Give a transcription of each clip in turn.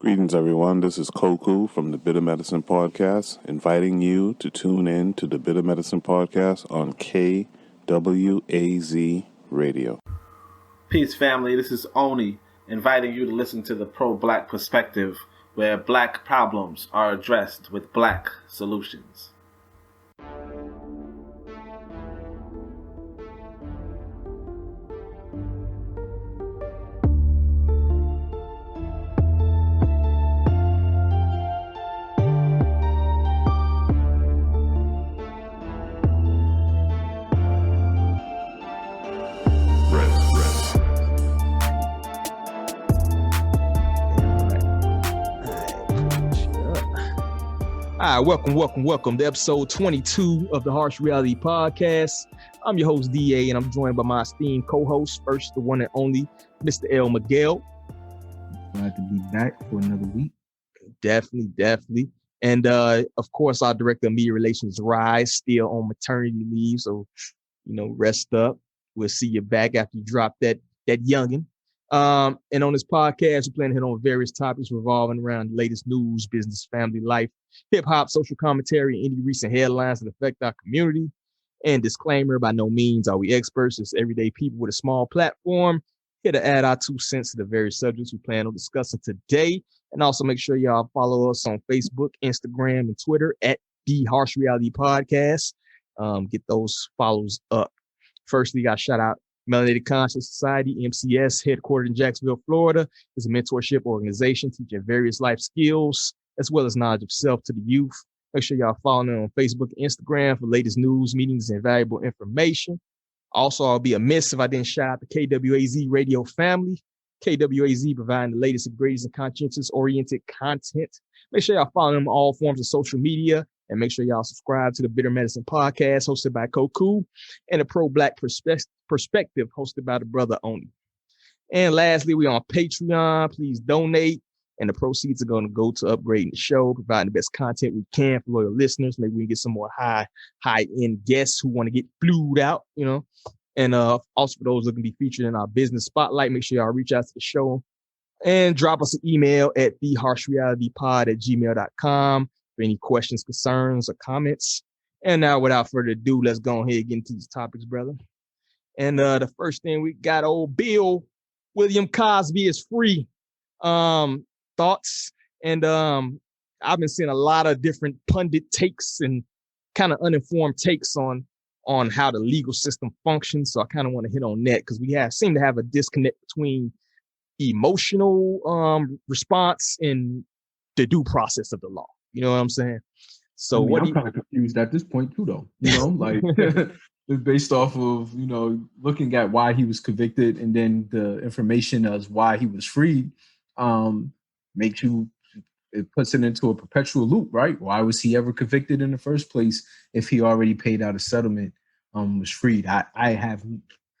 Greetings, everyone. This is Koku from the Bitter Medicine Podcast, inviting you to tune in to the Bitter Medicine Podcast on KWAZ Radio. Peace, family. This is Oni, inviting you to listen to the pro-black perspective, where black problems are addressed with black solutions. All right, welcome to episode 22 of the Harsh Reality Podcast. I'm your host, DA, and I'm joined by my esteemed co-host, first, the one and only, Mr. L. Miguel. Glad to be back for another week. Definitely. And, of course, our Director of Media Relations, Rise, still on maternity leave, so, rest up. We'll see you back after you drop that youngin'. And on this podcast, we plan to hit on various topics revolving around the latest news, business, family life, hip-hop, social commentary, and any recent headlines that affect our community. And disclaimer, by no means are we experts, just everyday people with a small platform here to add our 2 cents to the various subjects we plan on discussing today. And also make sure y'all follow us on Facebook, Instagram, and Twitter at The Harsh Reality Podcast. Get those follows up. Firstly, got shout out Melanated Conscious Society, MCS, headquartered in Jacksonville, Florida, is a mentorship organization teaching various life skills as well as knowledge of self to the youth. Make sure y'all follow them on Facebook and Instagram for latest news, meetings, and valuable information. Also, I'll be amiss if I didn't shout out the KWAZ radio family. KWAZ providing the latest and greatest and conscientious-oriented content. Make sure y'all follow them on all forms of social media. And make sure y'all subscribe to the Bitter Medicine Podcast hosted by Koku and the Pro-Black Perspective hosted by the brother Oni. And lastly, we on Patreon. Please donate. And the proceeds are going to go to upgrading the show, providing the best content we can for loyal listeners. Maybe we can get some more high-end guests who want to get flued out, And also for those looking to be featured in our business spotlight, make sure y'all reach out to the show and drop us an email at theharshrealitypod@gmail.com. for any questions, concerns, or comments. And now, without further ado, let's go ahead and get into these topics, brother. And the first thing we got, old Bill William Cosby is free. Thoughts? And I've been seeing a lot of different pundit takes and kind of uninformed takes on how the legal system functions. So I kind of want to hit on that because we seem to have a disconnect between emotional response and the due process of the law. You know what I'm saying? So I'm kind of confused at this point too, though. It's based off of, looking at why he was convicted and then the information as why he was freed, it puts it into a perpetual loop, right? Why was he ever convicted in the first place if he already paid out a settlement, was freed? I have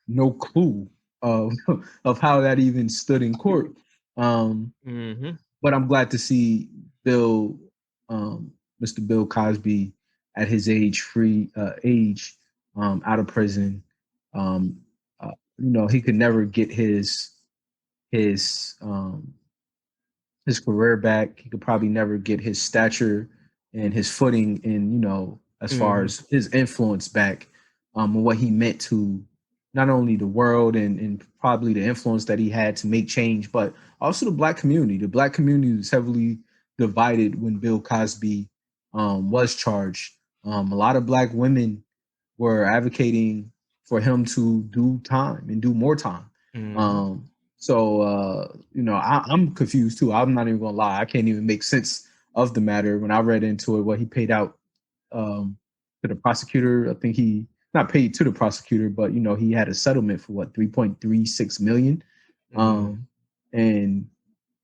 no clue of how that even stood in court. But I'm glad to see Mr. Bill Cosby at his age, out of prison. He could never get his career back. He could probably never get his stature and his footing in, as far as his influence back, and what he meant to not only the world and probably the influence that he had to make change, but also the Black community. The Black community was heavily divided when Bill Cosby was charged. A lot of Black women were advocating for him to do time and do more time. I'm confused too. I'm not even gonna lie. I can't even make sense of the matter. When I read into it, what he paid out to the prosecutor, I think he not paid to the prosecutor, but he had a settlement for what, $3.36 million. And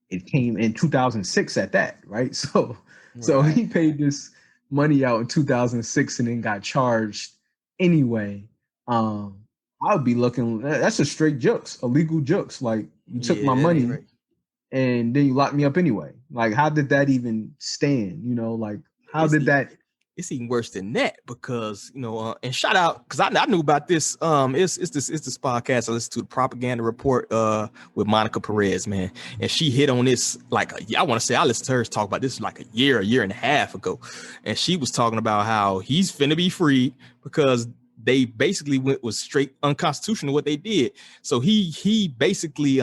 it came in 2006 at that, right? So he paid this money out in 2006 and then got charged anyway. I would be looking, that's a straight jukes, a legal jukes. Like, you took my money and then you locked me up anyway. Like, how did that even stand? How did that it's even worse than that because, and shout out, because I knew about this. It's this podcast I listened to, the Propaganda Report with Monica Perez, man. And she hit on this I listened to her talk about this like a year and a half ago. And she was talking about how he's finna be freed because they basically was straight unconstitutional what they did. So he basically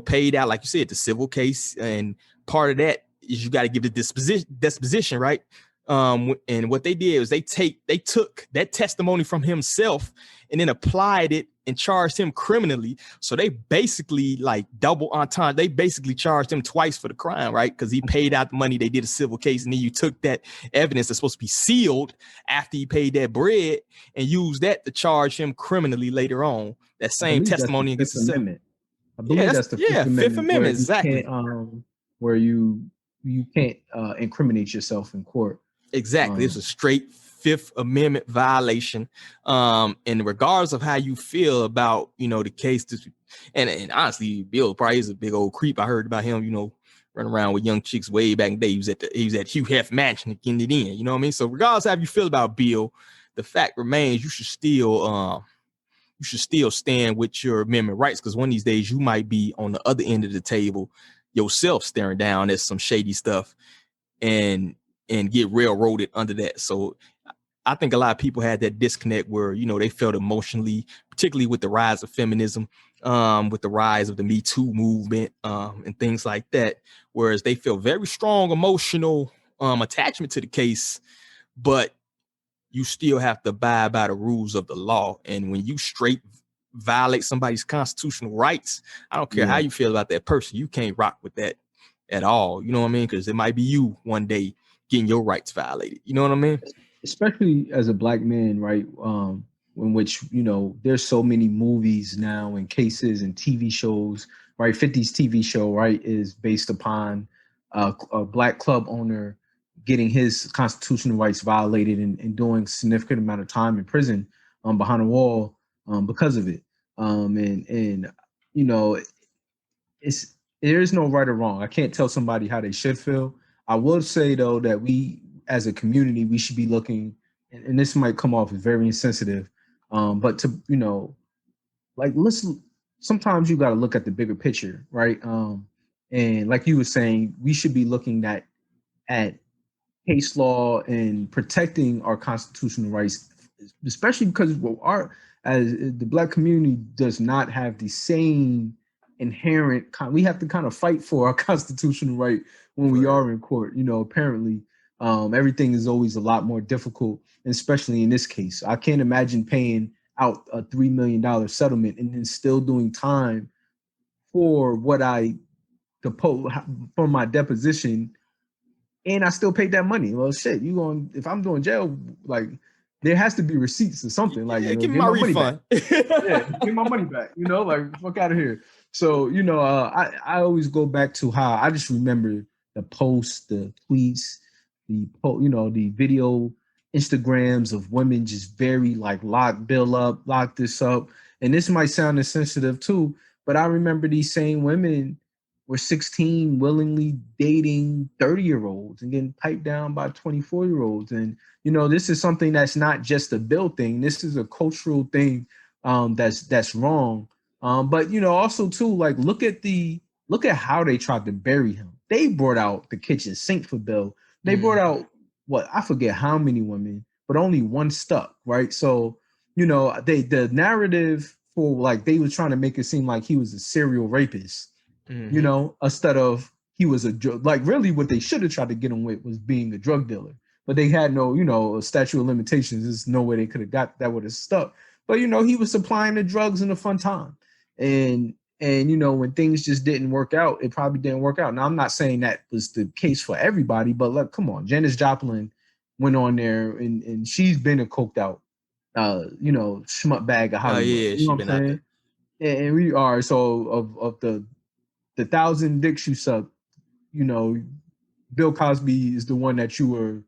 paid out, like you said, the civil case, and part of that is you got to give the disposition, right? And what they did was they took that testimony from himself and then applied it and charged him criminally. So they basically like double entendre. They basically charged him twice for the crime, right? Because he paid out the money. They did a civil case, and then you took that evidence that's supposed to be sealed after he paid that bread and used that to charge him criminally later on. That same testimony against the Amendment. I believe that's the Fifth Amendment, exactly. Where you can't incriminate yourself in court. Exactly. It's a straight Fifth Amendment violation. And regardless of how you feel about, the case, and honestly, Bill probably is a big old creep. I heard about him, running around with young chicks way back in the day. He was at Hugh Hef Mansion getting it in. You know what I mean? So regardless of how you feel about Bill, the fact remains you should still stand with your amendment rights, because one of these days you might be on the other end of the table yourself, staring down at some shady stuff and get railroaded under that. So I think a lot of people had that disconnect where, they felt emotionally, particularly with the rise of feminism, with the rise of the Me Too movement, and things like that, whereas they feel very strong emotional attachment to the case, but you still have to abide by the rules of the law. And when you straight violate somebody's constitutional rights, I don't care how you feel about that person, you can't rock with that at all. You know what I mean? Because it might be you one day getting your rights violated. You know what I mean? Especially as a Black man, right? In which, there's so many movies now and cases and TV shows, right? 50's TV show, right, is based upon a Black club owner getting his constitutional rights violated and doing significant amount of time in prison behind a wall because of it. There is no right or wrong. I can't tell somebody how they should feel. I would say, though, that we as a community, we should be looking, and this might come off as very insensitive, but to, listen, sometimes you got to look at the bigger picture, right? And like you were saying, we should be looking at case law and protecting our constitutional rights, especially because as the Black community does not have the same inherent we have to kind of fight for our constitutional right when we are in court. Apparently everything is always a lot more difficult, and especially in this case. I can't imagine paying out a $3 million settlement and then still doing time for what for my deposition, and I still paid that money. Well, shit, if I'm doing jail, there has to be receipts or something. Give me my refund. Give my money back. Fuck out of here. So, I always go back to how I just remember the posts, the tweets, the video Instagrams of women just very lock Bill up, lock this up. And this might sound insensitive too, but I remember these same women were 16 willingly dating 30-year-olds and getting piped down by 24-year-olds. And, this is something that's not just a Bill thing. This is a cultural thing that's wrong. But, also too, look at how they tried to bury him. They brought out the kitchen sink for Bill. They brought out I forget how many women, but only one stuck, right? So, the narrative for they were trying to make it seem like he was a serial rapist, instead of he was really what they should have tried to get him with was being a drug dealer. But they had no, statute of limitations. There's no way they could have got that would have stuck. But, he was supplying the drugs in a fun time. And when things just didn't work out, it probably didn't work out. Now, I'm not saying that was the case for everybody, but come on, Janis Joplin went on there and she's been a coked out, schmuck bag of Hollywood. She's been out there. And we are, so of the 1,000 dicks you sucked, Bill Cosby is the one that you were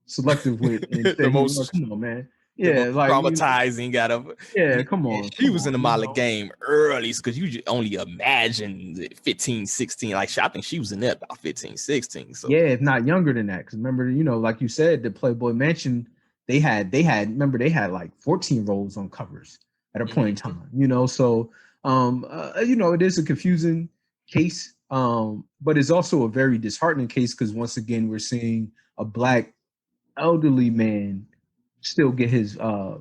selective with. And The most. Come on, man. Yeah, like traumatizing. come on. She was in the Molly game early because you just only imagine 15, 16. Like I think she was in there about 15, 16. So yeah, if not younger than that. Because remember, like you said, the Playboy Mansion, they had like 14 roles on covers at a point in time. So it is a confusing case, but it's also a very disheartening case because once again we're seeing a black elderly man still get his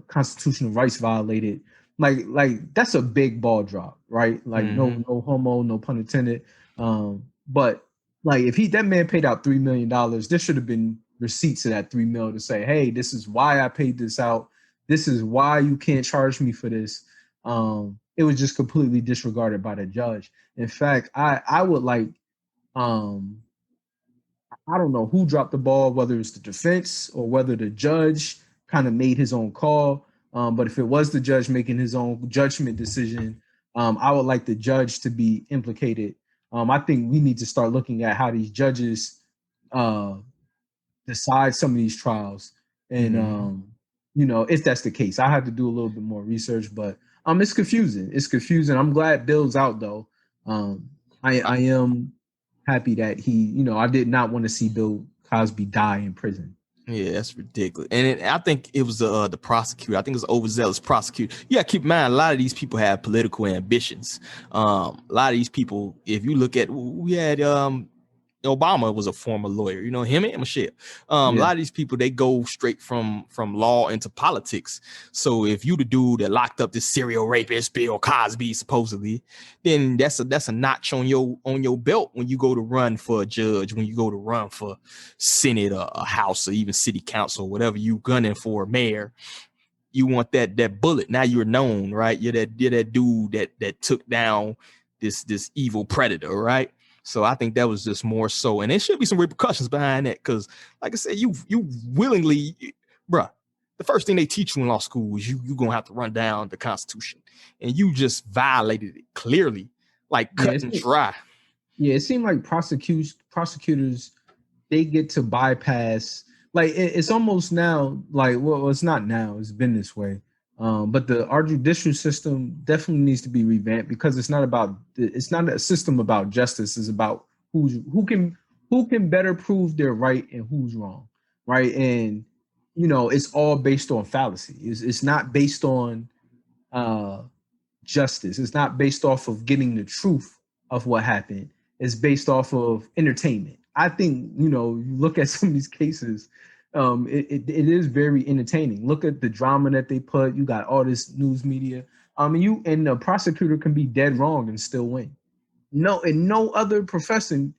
constitutional rights violated. Like that's a big ball drop, right? Like no homo, no pun intended. But like if that man paid out $3 million, there should have been receipts of that $3 million to say, hey, this is why I paid this out. This is why you can't charge me for this. It was just completely disregarded by the judge. In fact, I would like I don't know who dropped the ball, whether it's the defense or whether the judge kind of made his own call. But if it was the judge making his own judgment decision, I would like the judge to be implicated. I think we need to start looking at how these judges decide some of these trials. And, if that's the case, I have to do a little bit more research, but it's confusing. It's confusing. I'm glad Bill's out, though. I am happy that he, I did not want to see Bill Cosby die in prison. Yeah, that's ridiculous. And I think it was the prosecutor. I think it was overzealous prosecutor. You got to keep in mind, a lot of these people have political ambitions. A lot of these people, if you look at, we had Obama was a former lawyer, him and Michelle. A lot of these people, they go straight from law into politics. So if you the dude that locked up this serial rapist, Bill Cosby, supposedly, then that's a notch on your belt when you go to run for a judge, when you go to run for Senate or a House or even city council, whatever you gunning for, mayor. You want that bullet. Now you're known, right? You're that dude that took down this evil predator, right? So I think that was just more so, and there should be some repercussions behind that because, like I said, you willingly, bruh, the first thing they teach you in law school is you're going to have to run down the Constitution, and you just violated it clearly, like cut and dry. Yeah, it seemed like prosecutors, they get to bypass, like it's almost now, like, well, it's not now, it's been this way. But our judicial system definitely needs to be revamped because it's not a system about justice. It's about who can better prove they're right and who's wrong, right? And it's all based on fallacy. It's not based on justice. It's not based off of getting the truth of what happened. It's based off of entertainment. I think you look at some of these cases. It is very entertaining. Look at the drama that they put. You got all this news media. And the prosecutor can be dead wrong and still win. No, in no other profession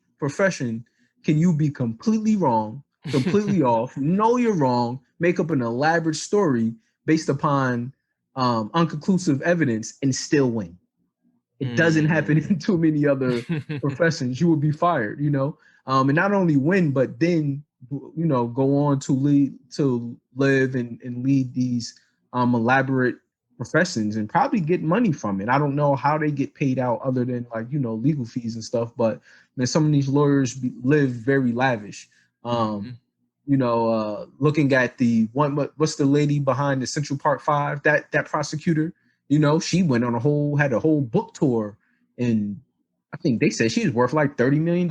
can you be completely wrong, completely off, know you're wrong, make up an elaborate story based upon unconclusive evidence and still win. It doesn't happen in too many other professions. You will be fired, and not only win, but then go on to live and lead these elaborate professions and probably get money from it. I don't know how they get paid out other than legal fees and stuff, but some of these lawyers live very lavish. Looking at the one, what's the lady behind the Central Park 5? That prosecutor, she went on had a whole book tour, and I think they said she was worth like $30 million,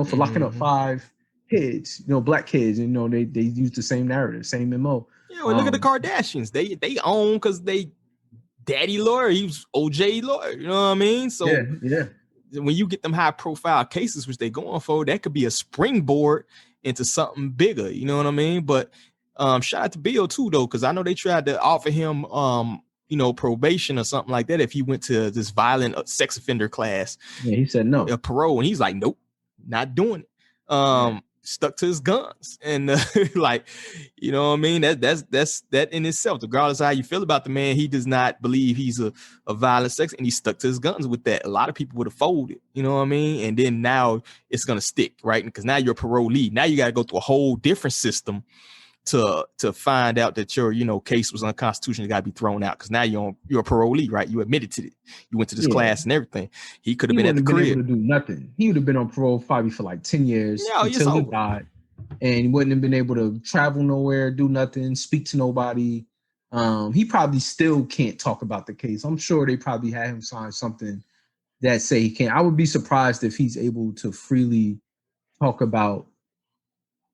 for locking up 5 kids, black kids, and they use the same narrative, same MO. Yeah, well, look at the Kardashians. They own because they daddy lawyer, he was OJ lawyer. You know what I mean? So yeah. When you get them high profile cases, which they going for, that could be a springboard into something bigger. You know what I mean? But shout out to Bill too, though, because I know they tried to offer him probation or something like that if he went to this violent sex offender class. Yeah, he said no. Parole, and he's like, nope, not doing it. Stuck to his guns, and like, you know what I mean? That's that in itself. Regardless of how you feel about the man, he does not believe he's a violent sex, and he stuck to his guns with that. A lot of people would have folded, you know what I mean? And then now it's gonna stick, right? Because now you're a parolee. Now you got to go through a whole different system to find out that your case was unconstitutional. You got to be thrown out because now you're a parolee, right? You admitted to it. You went to this class and everything. He could have been at the crib. Able to do nothing. He would have been on parole probably for like 10 years until he died, and he wouldn't have been able to travel nowhere, do nothing, speak to nobody. He probably still can't talk about the case. I'm sure they probably had him sign something that say he can't. I would be surprised if he's able to freely talk about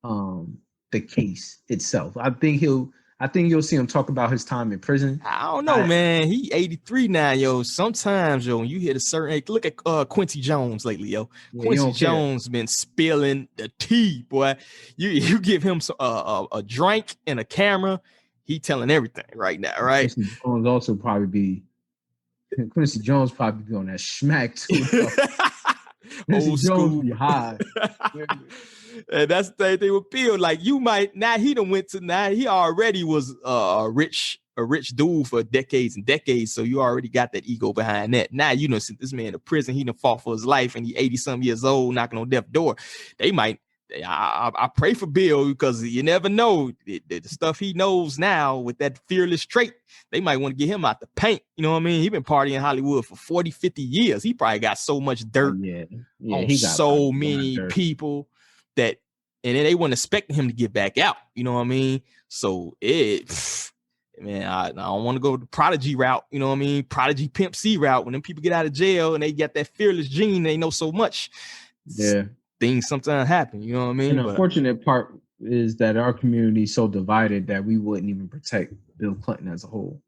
the case itself. I think you'll see him talk about his time in prison. I don't know, man. He 83 now, yo. Sometimes, yo, when you hit a certain age, look at Quincy Jones lately, yo. Yeah, Quincy Jones been spilling the tea, boy. You give him a drink and a camera, he telling everything right now, right? Quincy Jones probably be on that schmack too. Old school. Be high. And that's the thing with Bill. Like, you might now he already was a rich dude for decades and decades. So you already got that ego behind that. Now, you know, since this man in prison, he done fought for his life and he 80-some years old, knocking on death door. I pray for Bill, because you never know the stuff he knows now with that fearless trait. They might want to get him out the paint. You know what I mean? He been partying in Hollywood for 40, 50 years. He probably got so much dirt on so many people that, and then they weren't expecting him to get back out. You know what I mean? So man, I don't want to go the prodigy route. You know what I mean? Prodigy Pimp C route. When them people get out of jail and they got that fearless gene, they know so much. Yeah. Things sometimes happen, you know what I mean? And the unfortunate part is that our community is so divided that we wouldn't even protect Bill Clinton as a whole.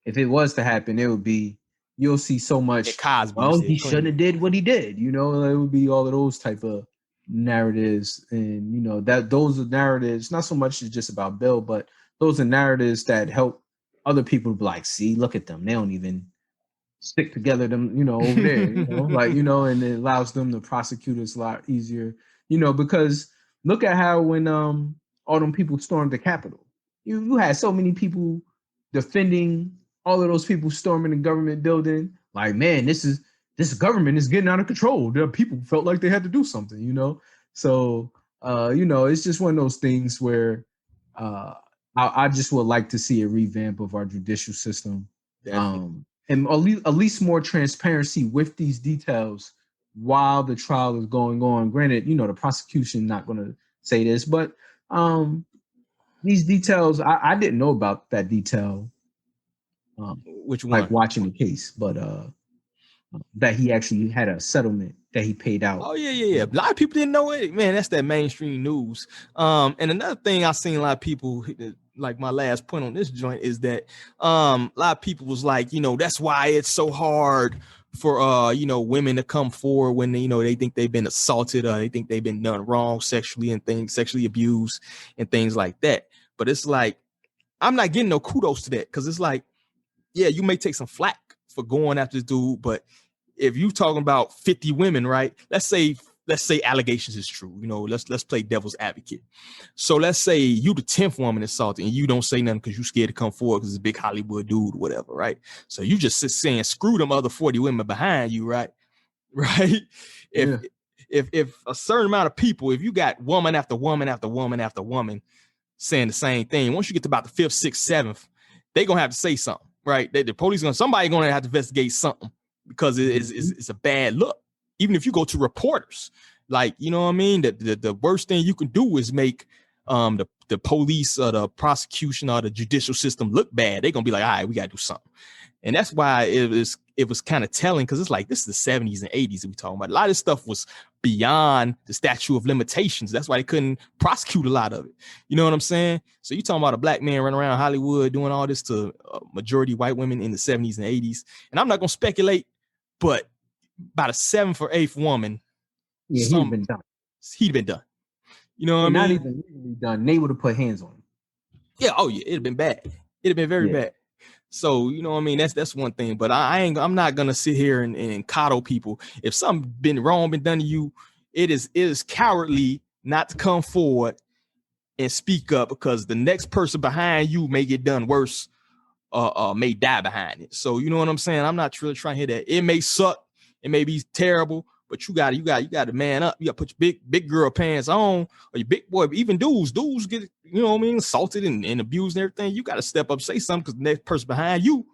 If it was to happen, it would be, you'll see so much, Cosby, he shouldn't have did what he did. You know, it would be all of those type of narratives. And, you know, that those are narratives, not so much just about Bill, but those are narratives that help other people be like, see, look at them. They don't even stick together them, you know, over there, you know, like, you know, and it allows them to prosecute us a lot easier, you know, because look at how when all them people stormed the Capitol, you had so many people defending all of those people storming the government building. Like, man, this government is getting out of control. The people felt like they had to do something, you know. So you know, it's just one of those things where I just would like to see a revamp of our judicial system. And at least more transparency with these details while the trial is going on. Granted, you know, the prosecution not going to say this, but these details, I didn't know about that detail. Which one? Like watching the case, but that he actually had a settlement that he paid out. Oh, yeah. A lot of people didn't know it. Man, that's that mainstream news. And another thing I've seen a lot of people, like my last point on this joint, is that a lot of people was like, you know, that's why it's so hard for you know, women to come forward when you know they think they've been assaulted or they think they've been done wrong sexually and things, sexually abused and things like that. But it's like, I'm not getting no kudos to that, because it's like, yeah, you may take some flack for going after this dude, but if you talking about 50 women, right? Let's say allegations is true. You know, let's play devil's advocate. So let's say you the 10th woman assaulted and you don't say nothing because you scared to come forward because it's a big Hollywood dude or whatever, right? So you just sit saying screw them other 40 women behind you, right? Right? If a certain amount of people, if you got woman after woman after woman after woman saying the same thing, once you get to about the 5th, 6th, 7th, they gonna have to say something, right? The police somebody gonna have to investigate something, because it's a bad look. Even if you go to reporters, like, you know what I mean? The worst thing you can do is make the police or the prosecution or the judicial system look bad. They're gonna be like, all right, we gotta do something. And that's why it was kind of telling, because it's like, this is the 70s and 80s that we talking about. A lot of this stuff was beyond the statute of limitations. That's why they couldn't prosecute a lot of it. You know what I'm saying? So you talking about a black man running around Hollywood doing all this to majority white women in the 70s and 80s. And I'm not gonna speculate, but about a 7th or 8th woman, he'd been done. He'd been done. You know what I mean? Not even legally done. They would have put hands on him. Yeah. Oh yeah. It'd have been bad. It'd have been very bad. So, you know what I mean? That's one thing, but I'm not going to sit here and coddle people. If something been wrong, been done to you, it is cowardly not to come forward and speak up, because the next person behind you may get done worse, may die behind it. So, you know what I'm saying? I'm not really trying to hear that. It may suck. It may be terrible, but you got to man up. You got to put your big girl pants on, or your big boy. Even dudes get, you know what I mean, assaulted and abused and everything. You got to step up, say something, because the next person behind you.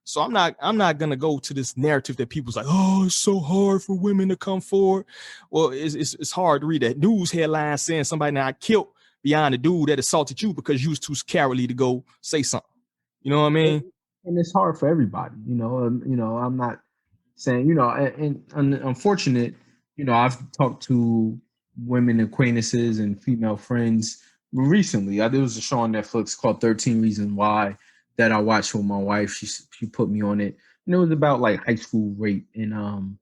So I'm not gonna go to this narrative that people's like, oh, it's so hard for women to come forward. Well, it's hard to read that news headline saying somebody now killed beyond the dude that assaulted you because you was too cowardly to go say something. You know what I mean? And it's hard for everybody, I'm not saying, and unfortunate, I've talked to women acquaintances and female friends recently. There was a show on Netflix called 13 Reasons Why that I watched with my wife. She put me on it, and it was about like high school rape, and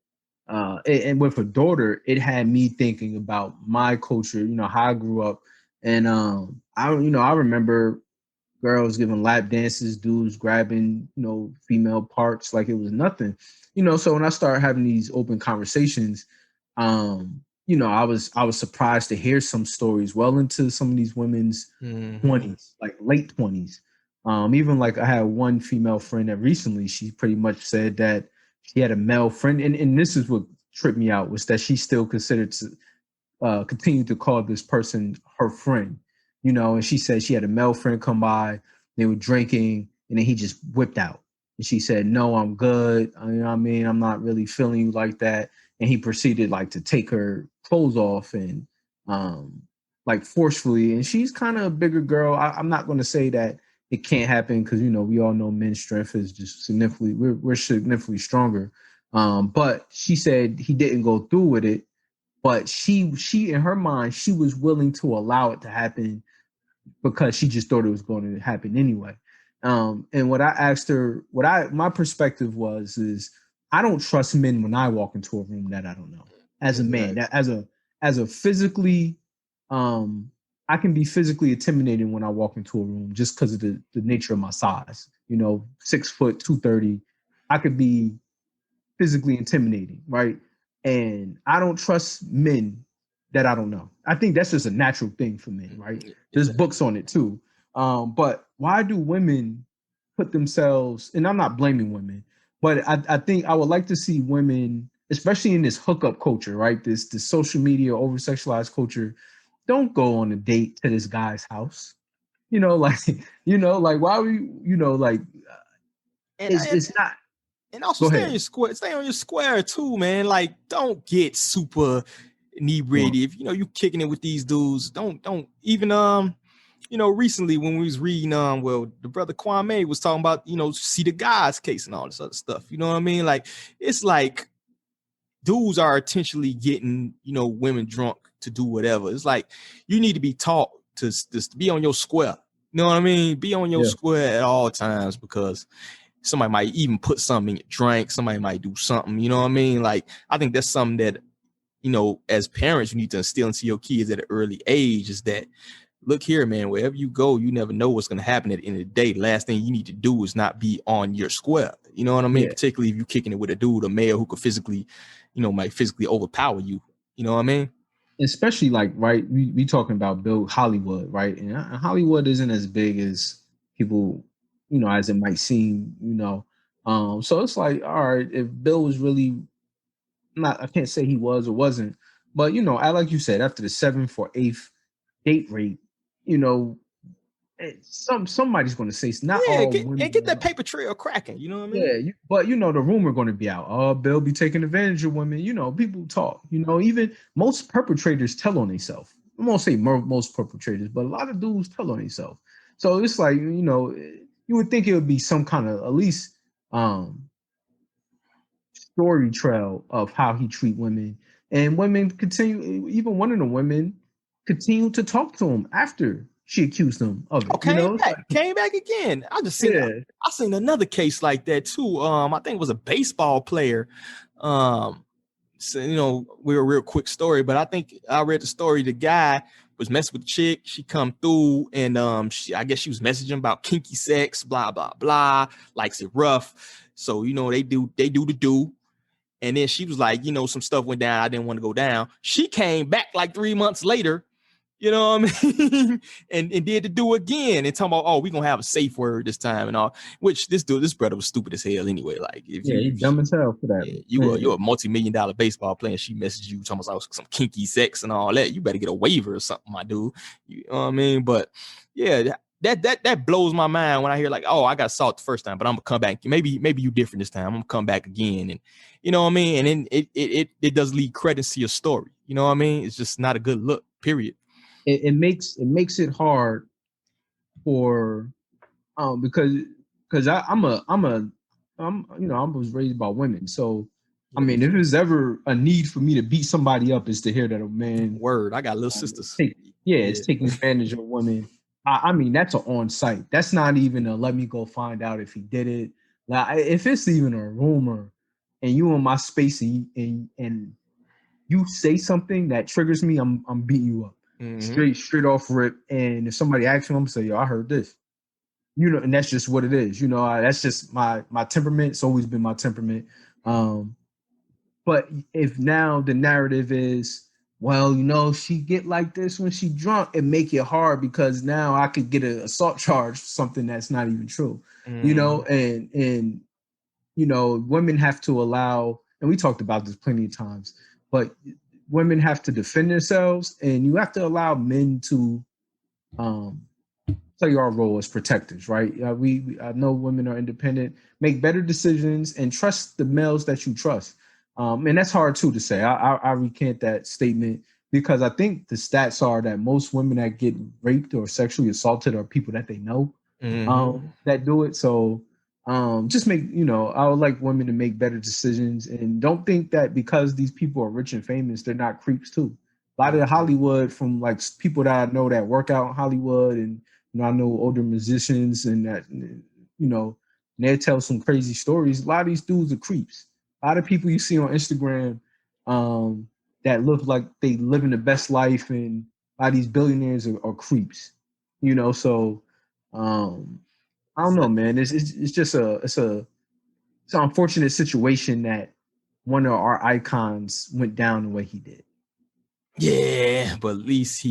with her daughter, it had me thinking about my culture, how I grew up, and I remember girls giving lap dances, dudes grabbing, female parts like it was nothing. So when I started having these open conversations, I was surprised to hear some stories well into some of these women's 20s, like late 20s. Even like I had one female friend that recently, she pretty much said that she had a male friend, and this is what tripped me out, was that she still considered to continue to call this person her friend, and she said she had a male friend come by, they were drinking, and then he just whipped out. And she said, "No, I'm good. You know what I mean? I'm not really feeling you like that." And he proceeded like to take her clothes off and like forcefully. And she's kind of a bigger girl. I'm not going to say that it can't happen, because we all know men's strength is just significantly, we're significantly stronger. But she said he didn't go through with it, but she in her mind, she was willing to allow it to happen because she just thought it was going to happen anyway. And what I asked her, my perspective is I don't trust men when I walk into a room that I don't know. As a man, that as a physically, I can be physically intimidating when I walk into a room just because of the nature of my size. 6 foot 230, I could be physically intimidating, right? And I don't trust men that I don't know. I think that's just a natural thing for men, right? There's books on it too. But why do women put themselves, and I'm not blaming women, but I think I would like to see women, especially in this hookup culture, right? This social media over sexualized culture, don't go on a date to this guy's house. Like why are you, like it's not. And also stay on your square too, man. Like, don't get super inebriated. If you kicking it with these dudes, don't even recently when we was reading the brother Kwame was talking about, see the guys case and all this other stuff. You know what I mean? Like, it's like dudes are intentionally getting, women drunk to do whatever. It's like you need to be taught to be on your square. You know what I mean? Be on your square at all times, because somebody might even put something in your drink. Somebody might do something, you know what I mean? Like, I think that's something that, as parents, you need to instill into your kids at an early age, is that, look here, man, wherever you go, you never know what's going to happen at the end of the day. The last thing you need to do is not be on your square. You know what I mean? Yeah. Particularly if you're kicking it with a dude, a male who could physically, might physically overpower you. You know what I mean? Especially like, right, we talking about Hollywood, right? And Hollywood isn't as big as people, as it might seem, so it's like, all right, if Bill was really I can't say he was or wasn't, but I, like you said, after the 7th or 8th date rate, somebody's going to say it's not all women. And get that paper trail cracking, you know what I mean? Yeah, but the rumor going to be out. Oh, Bill be taking advantage of women. People talk. Even most perpetrators tell on themselves. I won't say most perpetrators, but a lot of dudes tell on themselves. So it's like, you would think it would be some kind of at least story trail of how he treat women, and women continue. Even one of the women continued to talk to him after she accused him of it. Came back again. I just seen I seen another case like that too. I think it was a baseball player. So we're a real quick story, but I think I read the story. The guy was messing with the chick. She come through, and I guess she was messaging about kinky sex, blah blah blah, likes it rough. So they do the do. And then she was like, some stuff went down. I didn't want to go down. She came back like 3 months later, you know what I mean? and did the do again and talking about, oh, we're going to have a safe word this time and all, which this brother was stupid as hell anyway. Like, he's dumb as hell for that. Yeah, you're a multi-million-dollar baseball player. She messaged you talking about some kinky sex and all that. You better get a waiver or something, my dude. You know what I mean? But yeah, that blows my mind when I hear like, oh, I got assaulted the first time, but I'm gonna come back. Maybe you different this time. I'm gonna come back again, and you know what I mean. And then it does lead credence to your story. You know what I mean? It's just not a good look. Period. It makes it hard for because because I was raised by women, so I mean, if there's ever a need for me to beat somebody up, is to hear that a man Word, I got little sisters. is taking advantage of women. I mean, that's an on site. That's not even a let me go find out if he did it. Like, if it's even a rumor, and you in my space and you say something that triggers me, I'm beating you up straight off rip. And if somebody asks me, I'm gonna say, yo, I heard this. And that's just what it is. That's just my temperament. It's always been my temperament. But if now the narrative is, well, she get like this when she drunk, it make it hard because now I could get an assault charge for something that's not even true. And women have to allow, and we talked about this plenty of times, but women have to defend themselves, and you have to allow men to play our role as protectors, right? I know women are independent, make better decisions, and trust the males that you trust. And that's hard too to say. I recant that statement because I think the stats are that most women that get raped or sexually assaulted are people that they know that do it. So just I would like women to make better decisions, and don't think that because these people are rich and famous, they're not creeps too. A lot of the Hollywood, from like people that I know that work out in Hollywood, and I know older musicians, and that they tell some crazy stories. A lot of these dudes are creeps. A lot of people you see on Instagram that look like they living the best life, and a lot of these billionaires are creeps. So I don't know, man. It's just it's an unfortunate situation that one of our icons went down the way he did. Yeah, but at least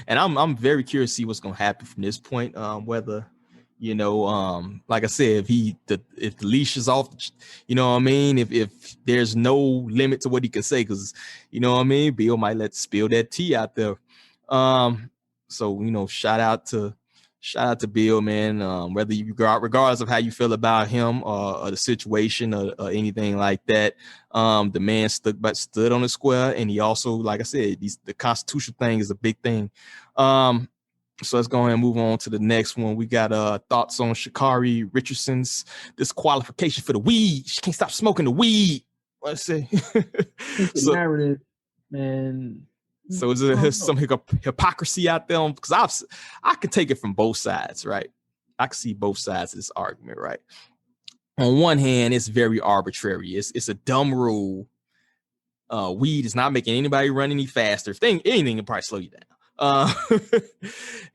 and I'm very curious to see what's gonna happen from this point. Whether like I said, if the leash is off, if there's no limit to what he can say, because Bill might spill that tea out there. So shout out to Bill, man. Whether regardless of how you feel about him or the situation or anything like that, the man stood on the square, and he also, like I said, the constitutional thing is a big thing. So let's go ahead and move on to the next one. We got thoughts on Sha'Carri Richardson's disqualification for the weed. She can't stop smoking the weed. Let's say. So, narrative, man. So is there some hypocrisy out there? Because I can take it from both sides, right? I can see both sides of this argument, right? On one hand, it's very arbitrary. It's a dumb rule. Weed is not making anybody run any faster. Anything can probably slow you down.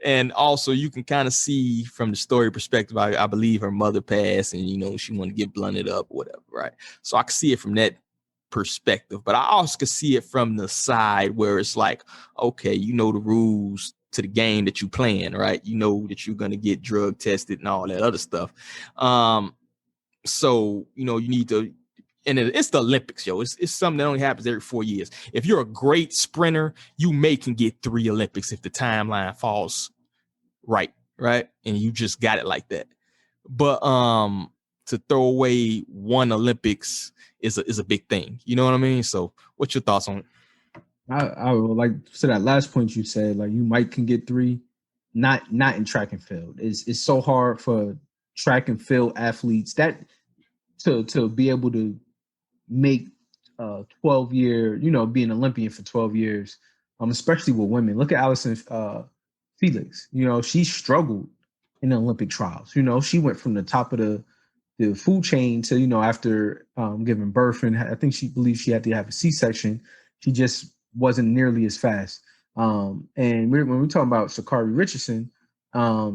And also you can kind of see from the story perspective, I believe her mother passed, and she wanted to get blunted up or whatever, right? So I can see it from that perspective, but I also can see it from the side where it's like, okay, the rules to the game that you playing, right? That you're gonna get drug tested and all that other stuff. So you need to. And it's the Olympics, yo. It's something that only happens every 4 years. If you're a great sprinter, you can get 3 Olympics if the timeline falls right, and you just got it like that. But to throw away 1 Olympics is a big thing. You know what I mean? So, what's your thoughts on it? I would like to that last point you said. Like, you can get 3, not in track and field. It's so hard for track and field athletes that to be able to make 12-year, be an Olympian for 12 years, especially with women. Look at Allison Felix. She struggled in the Olympic trials. She went from the top of the food chain to, after giving birth, and I think she believes she had to have a C-section. She just wasn't nearly as fast. And when we're talking about Sha'Carri Richardson,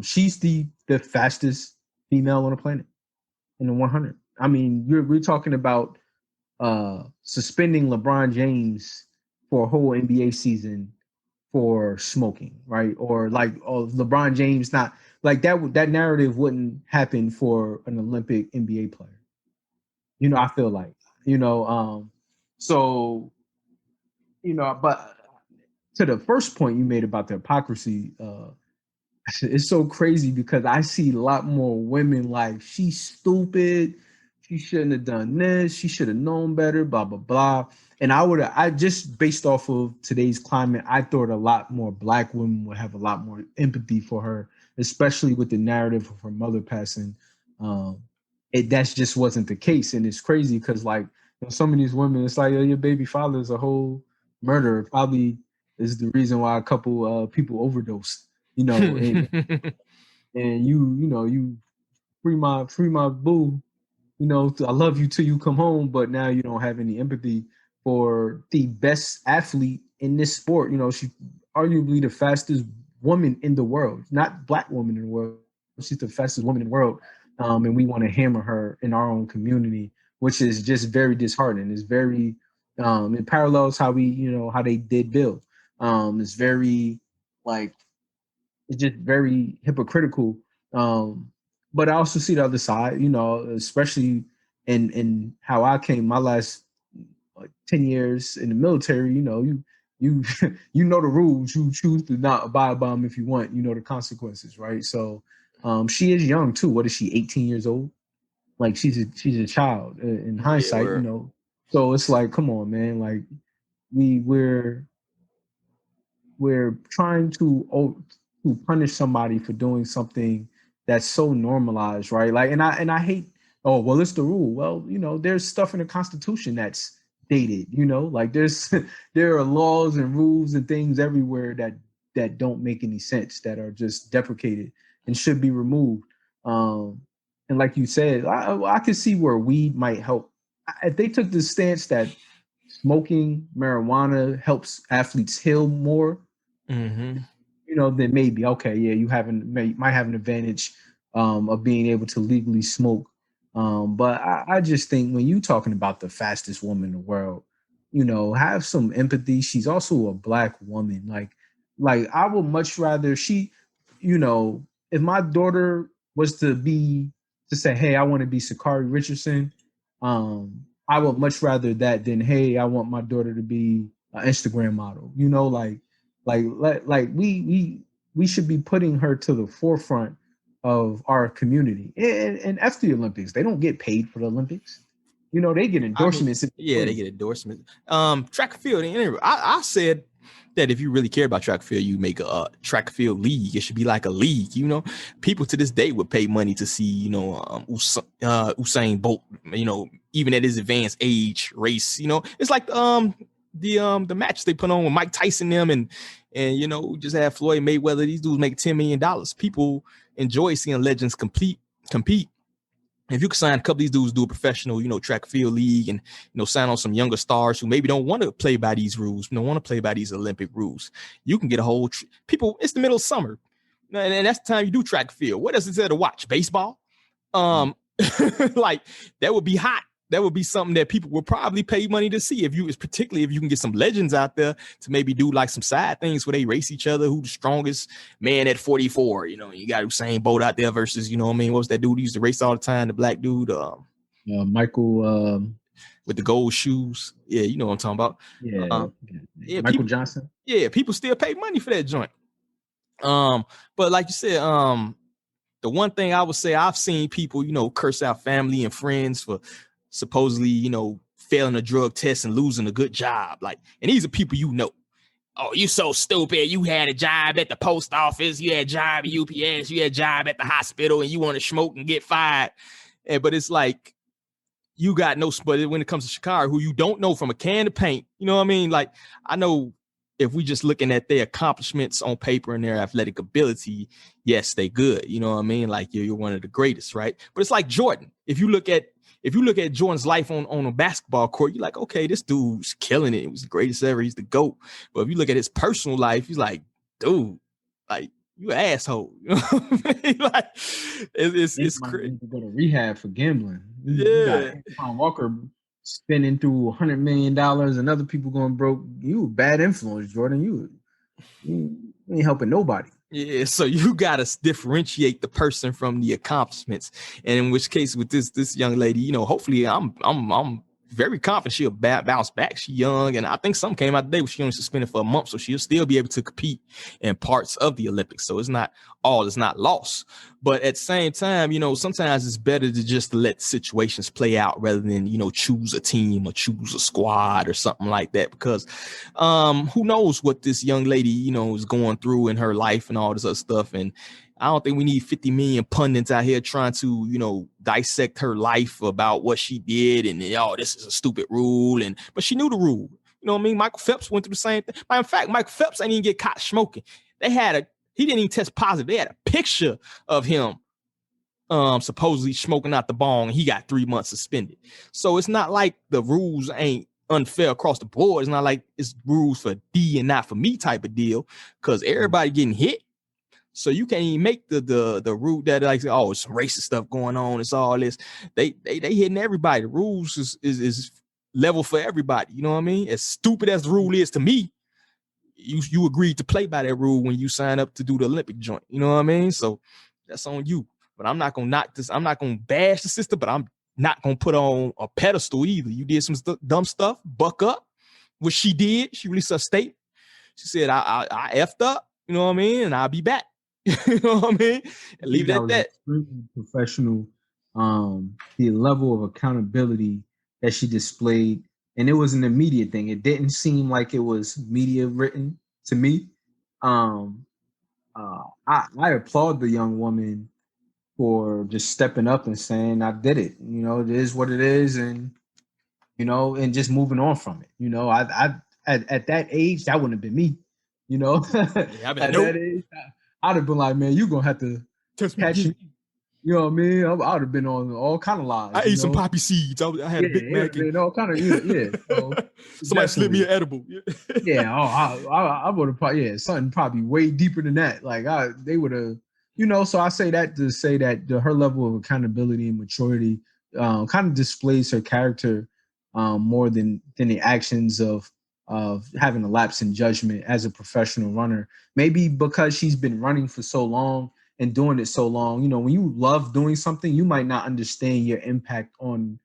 she's the fastest female on the planet in the 100. I mean, we're talking about suspending LeBron James for a whole NBA season for smoking, right? Or LeBron James not like that. That narrative wouldn't happen for an Olympic NBA player. I feel like, so, but to the first point you made about the hypocrisy, it's so crazy because I see a lot more women like, she's stupid. She shouldn't have done this. She should have known better, blah, blah, blah. And I just based off of today's climate, I thought a lot more Black women would have a lot more empathy for her, especially with the narrative of her mother passing. That's just wasn't the case. And it's crazy because like some of these women, it's like, oh, your baby father is a whole murderer. Probably is the reason why a couple people overdosed, and you free my boo, I love you till you come home, but now you don't have any empathy for the best athlete in this sport. She's arguably the fastest woman in the world, not black woman in the world. She's the fastest woman in the world. And we want to hammer her in our own community, which is just very disheartening. It's very, it parallels how how they did Bill. It's very it's just very hypocritical. But I also see the other side, especially in how I came my last 10 years in the military, you know the rules. You choose to not abide by them if you want, the consequences, right? So she is young too. What is she, 18 years old? Like she's a child in hindsight, So it's like, come on, man. Like we're trying to punish somebody for doing something that's so normalized, right? Like, and I hate, oh, well, it's the rule. Well, there's stuff in the Constitution that's dated, like there are laws and rules and things everywhere that don't make any sense, that are just deprecated and should be removed. And like you said, I could see where weed might help. If they took the stance that smoking marijuana helps athletes heal more, then maybe, okay, yeah, you might have an advantage of being able to legally smoke. But I just think when you're talking about the fastest woman in the world, have some empathy. She's also a black woman. Like I would much rather if my daughter was to say, hey, I want to be Sha'Carri Richardson, I would much rather that than, hey, I want my daughter to be an Instagram model. We should be putting her to the forefront of our community. And after the Olympics, they don't get paid for the Olympics. They get endorsements. They get endorsements. Track and field. I said that if you really care about track and field, you make a track and field league. It should be like a league. People to this day would pay money to see, Usain Bolt, even at his advanced age race. It's like the match they put on with Mike Tyson them and just have Floyd Mayweather. These dudes make $10 million. People enjoy seeing legends compete. If you could sign a couple of these dudes, do a professional, track and field league, and sign on some younger stars who maybe don't want to play by these rules, don't want to play by these Olympic rules, you can get a whole people. It's the middle of summer, and that's the time you do track and field. What else is there to watch? Baseball, like that would be hot. That would be something that people would probably pay money to see. Particularly if you can get some legends out there to maybe do like some side things where they race each other. Who's the strongest man at 44? You got Usain Bolt out there versus, what was that dude who used to race all the time? The black dude, Michael, with the gold shoes. Yeah, you know what I'm talking about. Yeah, Michael Johnson. Yeah, people still pay money for that joint. But like you said, the one thing I would say, I've seen people, curse out family and friends for supposedly, failing a drug test and losing a good job. And these are people, oh, you so stupid. You had a job at the post office. You had a job at UPS. You had a job at the hospital and you want to smoke and get fired. But it's like, you got no, but when it comes to Sha'Carri, who you don't know from a can of paint, I know if we just looking at their accomplishments on paper and their athletic ability, yes, they good. Like you're one of the greatest, right? But it's like Jordan. If you look at Jordan's life on a basketball court, you're like, okay, this dude's killing it. He was the greatest ever. He's the GOAT. But if you look at his personal life, he's like, dude, like you an asshole. Like it's crazy. Go to rehab for gambling. Yeah. You got Antoine Walker spending through $100 million and other people going broke. You a bad influence, Jordan. You ain't helping nobody. Yeah, so you gotta differentiate the person from the accomplishments, and in which case with this young lady, hopefully I'm very confident she'll bounce back. She's young, and I think something came out today where she only suspended for a month, so she'll still be able to compete in parts of the Olympics. So it's not lost. But at the same time, sometimes it's better to just let situations play out rather than, choose a team or choose a squad or something like that. Because who knows what this young lady, is going through in her life and all this other stuff. And I don't think we need 50 million pundits out here trying to, dissect her life about what she did. And, this is a stupid rule. But she knew the rule. You know what I mean? Michael Phelps went through the same thing. In fact, Michael Phelps ain't even get caught smoking. He didn't even test positive. They had a picture of him supposedly smoking out the bong, and he got 3 months suspended. So it's not like the rules ain't unfair across the board. It's not like it's rules for D and not for me type of deal, because everybody getting hit. So you can't even make the rule that like, oh, it's some racist stuff going on. It's all this. They hitting everybody. The rules is level for everybody. You know what I mean? As stupid as the rule is to me, you agreed to play by that rule when you sign up to do the Olympic joint. You know what I mean? So that's on you. But I'm not gonna knock this. I'm not gonna bash the sister, but I'm not gonna put on a pedestal either. You did some dumb stuff. Buck up. What she did, she released a statement. She said, I effed up. You know what I mean? And I'll be back. You know what I mean? And leave it at that. Extremely professional. The level of accountability that she displayed, and it was an immediate thing. It didn't seem like it was media written to me. I applaud the young woman for just stepping up and saying, I did it. It is what it is, and and just moving on from it. I at that age, that wouldn't have been me. Yeah, at that age, I'd have been like, man, you're gonna have to catch me. You know what I mean? I would have been on all kind of lies. I ate some poppy seeds. I had a Big Mac. And all kind of So somebody slipped me an edible. I would have probably something probably way deeper than that. Like they would have, So I say that to say that her level of accountability and maturity kind of displays her character more than the actions of having a lapse in judgment as a professional runner. Maybe because she's been running for so long and doing it so long, when you love doing something, you might not understand your impact in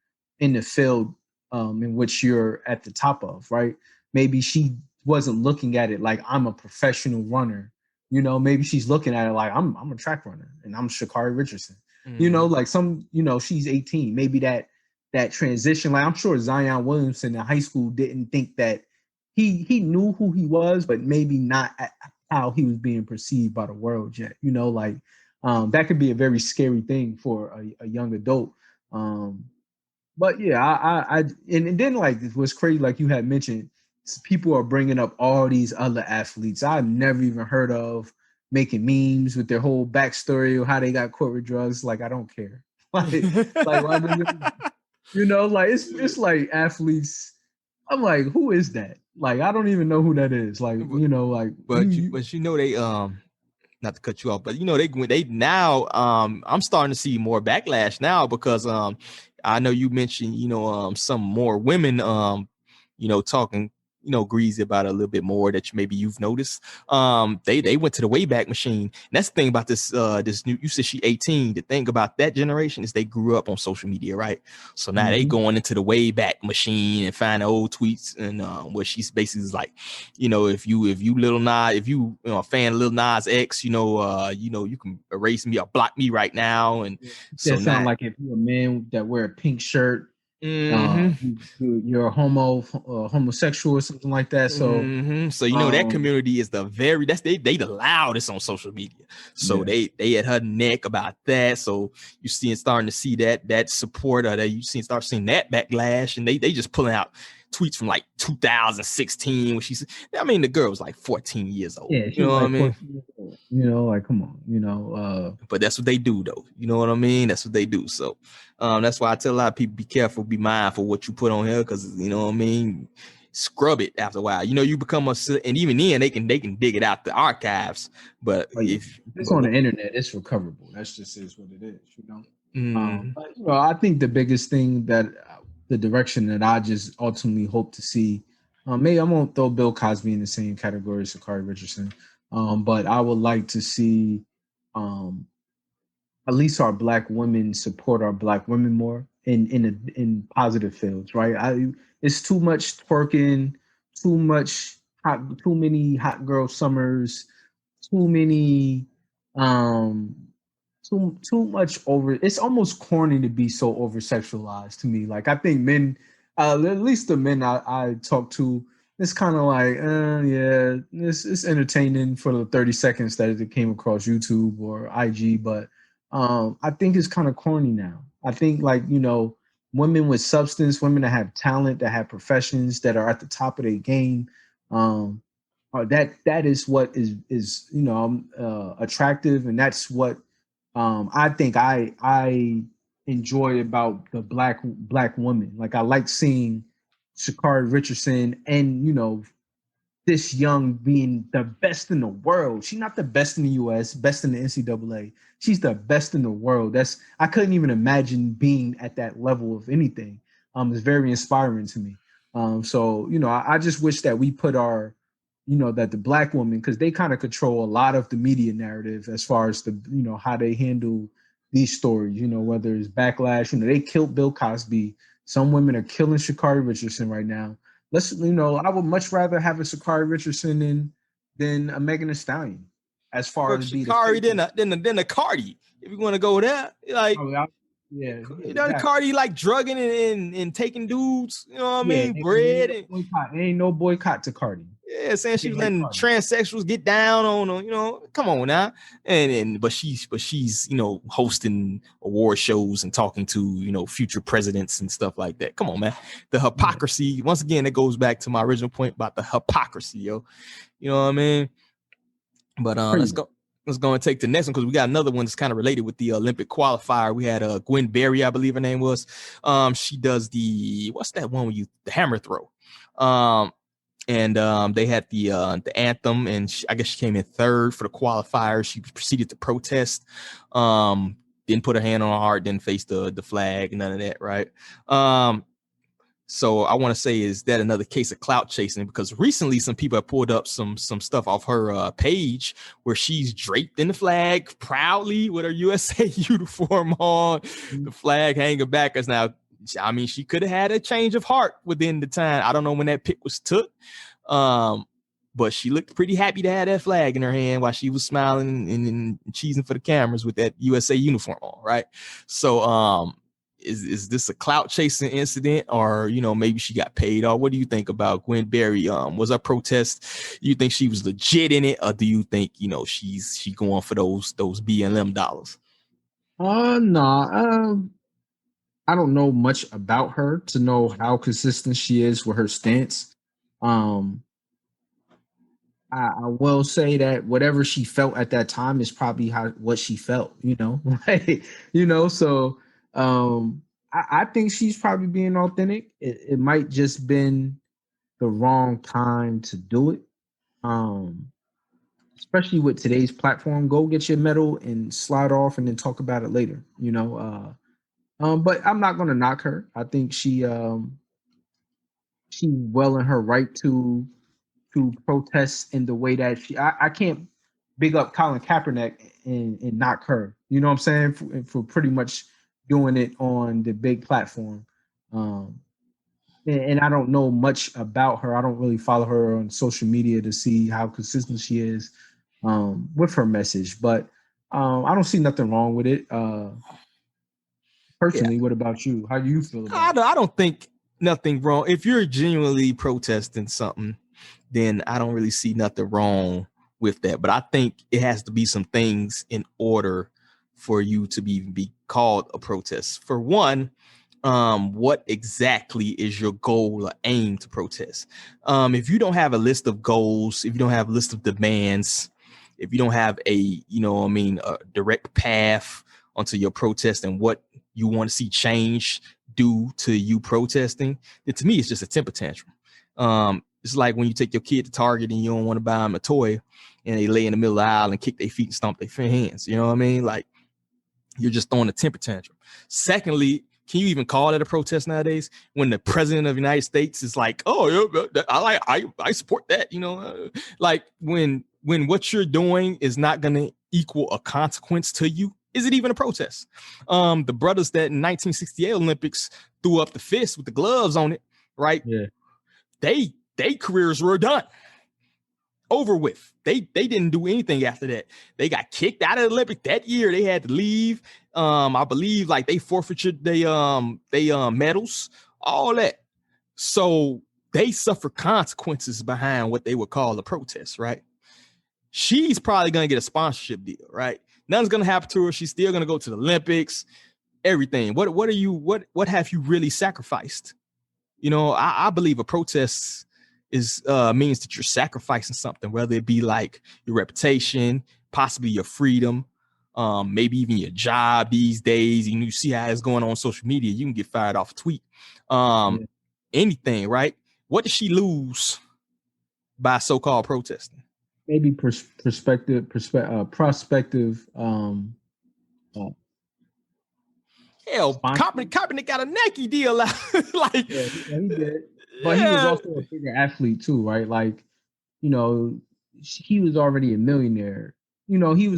the field in which you're at the top of, right? Maybe she wasn't looking at it like I'm a professional runner. Maybe she's looking at it like I'm a track runner and I'm Sha'Carri Richardson. Mm-hmm. She's 18. Maybe that transition, like I'm sure Zion Williamson in high school didn't think that he knew who he was, but maybe not how he was being perceived by the world yet. That could be a very scary thing for a young adult. But yeah, and then like what's crazy, like you had mentioned, people are bringing up all these other athletes I've never even heard of, making memes with their whole backstory of how they got caught with drugs. Like I don't care. Like it's like athletes. I'm like, who is that? Like, I don't even know who that is. Like, but they not to cut you off, but they now I'm starting to see more backlash now because I know you mentioned some more women talking greasy about it a little bit more that maybe you've noticed. They went to the Wayback Machine. And that's the thing about this new, you said she 18. The thing about that generation is they grew up on social media, right? So now they going into the Wayback Machine and find old tweets and where she's basically is like, if you Lil Nas, if you a fan of Lil Nas X, you can erase me or block me right now. And so sound like if you're a man that wear a pink shirt, you're a homosexual or something like that. So that community is the the loudest on social media. So they at her neck about that. So you starting to see that support, or that start seeing that backlash, and they just pulling out tweets from like 2016 when she's, the girl was like 14 years old. Yeah, you know what I mean? Like come on, but that's what they do though. You know what I mean? That's what they do. So that's why I tell a lot of people, be careful, be mindful what you put on here, because you know what I mean, scrub it after a while. You become and even then they can dig it out the archives. But if it's on the internet, it's recoverable. That's just is what it is, But I think the biggest thing that the direction that I just ultimately hope to see, maybe I won't throw Bill Cosby in the same category as Sha'Carri Richardson, but I would like to see at least our Black women support our Black women more in positive fields, right? It's too much twerking, too many hot girl summers, too too much over. It's almost corny to be so over sexualized to me. Like I think men, at least the men I talk to, it's kind of like, yeah, it's entertaining for the 30 seconds that it came across YouTube or IG, but I think it's kind of corny now. I think like, women with substance, women that have talent, that have professions, that are at the top of their game, that is what is attractive, and that's what I think I enjoy about the black woman. Like I like seeing Sha'Carri Richardson and this young being the best in the world. She's not the best in the US, best in the NCAA. She's the best in the world. I couldn't even imagine being at that level of anything. It's very inspiring to me. So I just wish that we put our that the black woman, because they kind of control a lot of the media narrative as far as the how they handle these stories, whether it's backlash. They killed Bill Cosby. Some women are killing Sha'Carri Richardson right now. I would much rather have a Sha'Carri Richardson than a Megan Thee Stallion, as far as Sha'Carri than a Cardi. If you want to go there, like the Cardi like drugging and taking dudes, you know what I mean? Bread ain't no boycott to Cardi. Yeah, saying she was letting transsexuals get down on, come on now. But she's hosting award shows and talking to, future presidents and stuff like that. Come on, man. The hypocrisy, once again, it goes back to my original point about the hypocrisy, yo. You know what I mean? But let's go and take the next one, because we got another one that's kind of related with the Olympic qualifier. We had Gwen Berry, I believe her name was. She does what's that one the hammer throw? And they had the anthem, and I guess she came in third for the qualifier. She proceeded to protest, didn't put her hand on her heart, didn't face the flag, none of that, right? So I want to say, is that another case of clout chasing? Because recently some people have pulled up some stuff off her page where she's draped in the flag proudly with her USA uniform on, the flag hanging back. As now, I mean, she could have had a change of heart within the time. I don't know when that pic was took, but she looked pretty happy to have that flag in her hand while she was smiling and cheesing for the cameras with that USA uniform on, right? So is this a clout chasing incident, or maybe she got paid? Or what do you think about Gwen Berry? Was her protest, you think she was legit in it, or do you think she's going for those BLM dollars? No. I don't know much about her to know how consistent she is with her stance. I will say that whatever she felt at that time is probably what she felt, So I think she's probably being authentic. It might just been the wrong time to do it. Especially with today's platform, go get your medal and slide off and then talk about it later, But I'm not going to knock her. I think she's well in her right to protest in the way that I can't big up Colin Kaepernick and knock her. You know what I'm saying? For pretty much doing it on the big platform. And I don't know much about her. I don't really follow her on social media to see how consistent she is with her message. But I don't see nothing wrong with it. Personally, what about you? How do you feel about it? I don't think nothing wrong. If you're genuinely protesting something, then I don't really see nothing wrong with that. But I think it has to be some things in order for you to be called a protest. For one, what exactly is your goal or aim to protest? If you don't have a list of goals, if you don't have a list of demands, if you don't have a direct path onto your protest and what you want to see change due to you protesting, then to me, it's just a temper tantrum. It's like when you take your kid to Target and you don't want to buy them a toy and they lay in the middle of the aisle and kick their feet and stomp their hands. You know what I mean? Like, you're just throwing a temper tantrum. Secondly, can you even call it a protest nowadays when the president of the United States is like, oh, yeah, I support that, like when what you're doing is not going to equal a consequence to you? Is it even a protest? The brothers that in 1968 Olympics threw up the fist with the gloves on it, right? Yeah. They careers were done. over with. They didn't do anything after that. They got kicked out of the Olympics that year. They had to leave. I believe like they forfeited they medals, all that. So they suffer consequences behind what they would call a protest, right? She's probably gonna get a sponsorship deal, right? Nothing's gonna happen to her. She's still gonna go to the Olympics, everything. What have you really sacrificed? You know, I believe a protest is means that you're sacrificing something, whether it be like your reputation, possibly your freedom, maybe even your job these days. You see how it's going on social media. You can get fired off a tweet. Anything, right? What did she lose by so-called protesting? Maybe prospective. Hell, Kaepernick got a Nike deal out. Like, yeah, he did. But he was also a bigger athlete too, right? Like, you know, he was already a millionaire. You know, he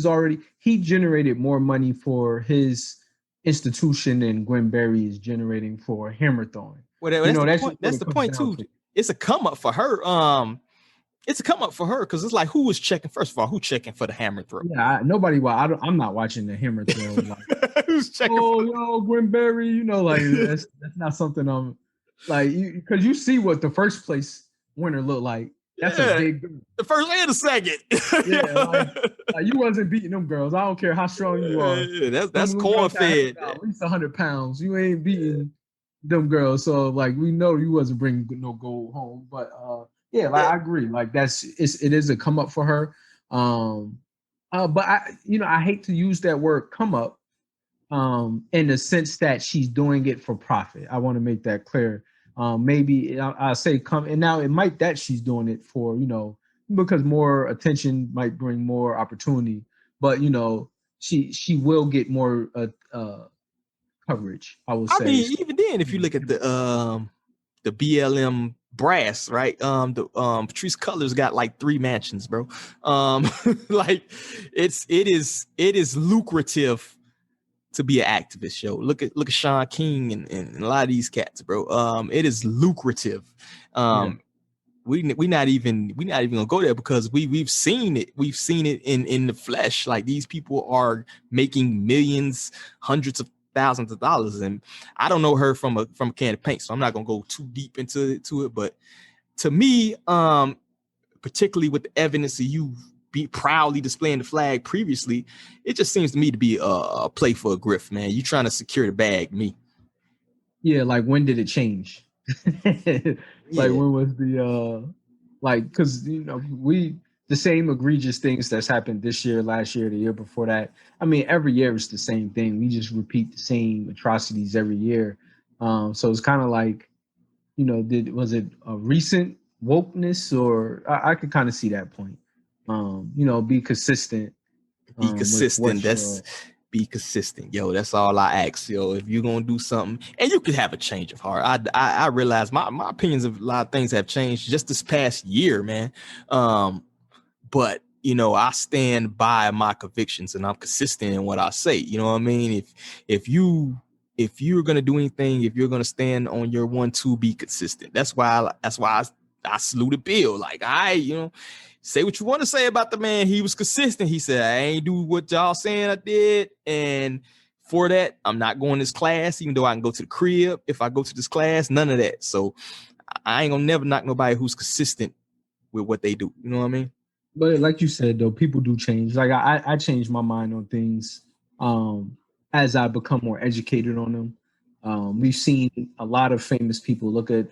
generated more money for his institution than Gwen Berry is generating for hammer throwing. Well, that's the point too. It's a come up for her. It's a come up for her because it's like, who was checking? First of all, who checking for the hammer throw? Yeah, nobody. Well, I'm not watching the hammer throw. Like, who's checking? Yo, Gwen Berry. You know, like that's not something I'm like, because you see what the first place winner looked like. That's a big girl. The first and the second. like you wasn't beating them girls. I don't care how strong you are. Yeah, that's corn fed. At least 100 pounds. You ain't beating them girls. So like we know you wasn't bringing no gold home. But I agree. Like it is a come up for her. But I hate to use that word come up in the sense that she's doing it for profit. I want to make that clear. Maybe I'll say come, and now it might that she's doing it for, because more attention might bring more opportunity, but she will get more coverage. I say. Even then, if you look at the BLM brass, right? Patrice Cullors got like 3 mansions, bro. Like it is lucrative to be an activist, yo. Look at Sean King and a lot of these cats, bro. It is lucrative. We not even gonna go there because we've seen it. We've seen it in the flesh. Like these people are making millions, hundreds of thousands of dollars, and I don't know her from a can of paint, so I'm not gonna go too deep into it. But to me, particularly with the evidence of you be proudly displaying the flag previously, it just seems to me to be a play for a grift, man. You trying to secure the bag, me. Yeah, like when did it change? Like when was the because the same egregious things that's happened this year, last year, the year before that. I mean, every year it's the same thing. We just repeat the same atrocities every year. So it's kind of like, was it a recent wokeness, or I could kind of see that point. Be consistent. Be consistent. Be consistent, yo. That's all I ask, yo. If you're gonna do something, and you could have a change of heart. I realize my opinions of a lot of things have changed just this past year, man. But I stand by my convictions and I'm consistent in what I say. You know what I mean? If you're gonna do anything, if you're gonna stand on your 1-2, be consistent. That's why I saluted Bill. Like, say what you want to say about the man. He was consistent. He said, I ain't do what y'all saying I did. And for that, I'm not going to this class, even though I can go to the crib. If I go to this class, none of that. So I ain't gonna never knock nobody who's consistent with what they do. You know what I mean? But like you said, though, people do change. Like I changed my mind on things as I become more educated on them. We've seen a lot of famous people. Look at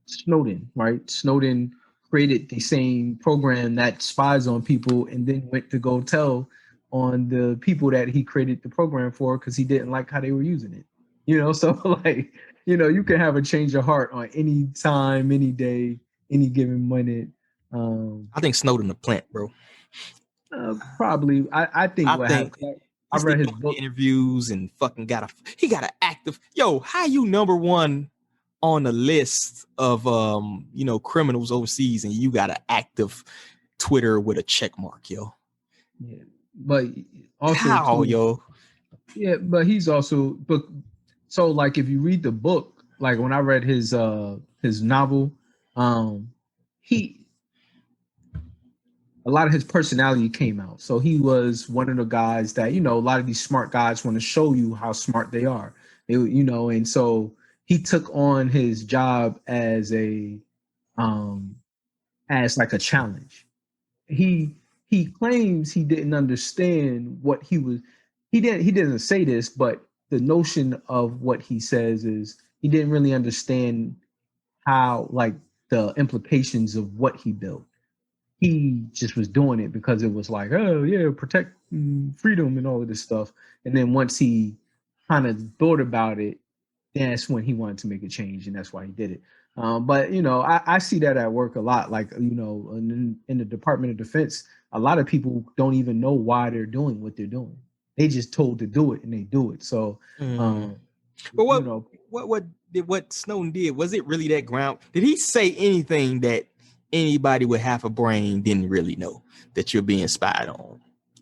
Snowden, right? Snowden created the same program that spies on people and then went to go tell on the people that he created the program for because he didn't like how they were using it. So like, you can have a change of heart on any time, any day, any given minute. I think Snowden a plant, bro. Probably. I think I read his book interviews and fucking he got an active. Yo, how you number one on the list of criminals overseas and you got an active Twitter with a check mark, yo? Yeah, but also how, yo? Yeah, but he's also so like if you read the book, like when I read his novel, a lot of his personality came out. So he was one of the guys that, a lot of these smart guys want to show you how smart they are. And so he took on his job as like a challenge. He claims he didn't understand what he was. He didn't say this, but the notion of what he says is he didn't really understand how, like, the implications of what he built. He just was doing it because it was like, oh yeah, protect freedom and all of this stuff. And then once he kind of thought about it, that's when he wanted to make a change, and that's why he did it. But I see that at work a lot. Like, in the Department of Defense, a lot of people don't even know why they're doing what they're doing. They just told to do it, and they do it. So, but what Snowden did, was it really that ground? Did he say anything that anybody with half a brain didn't really know, that you're being spied on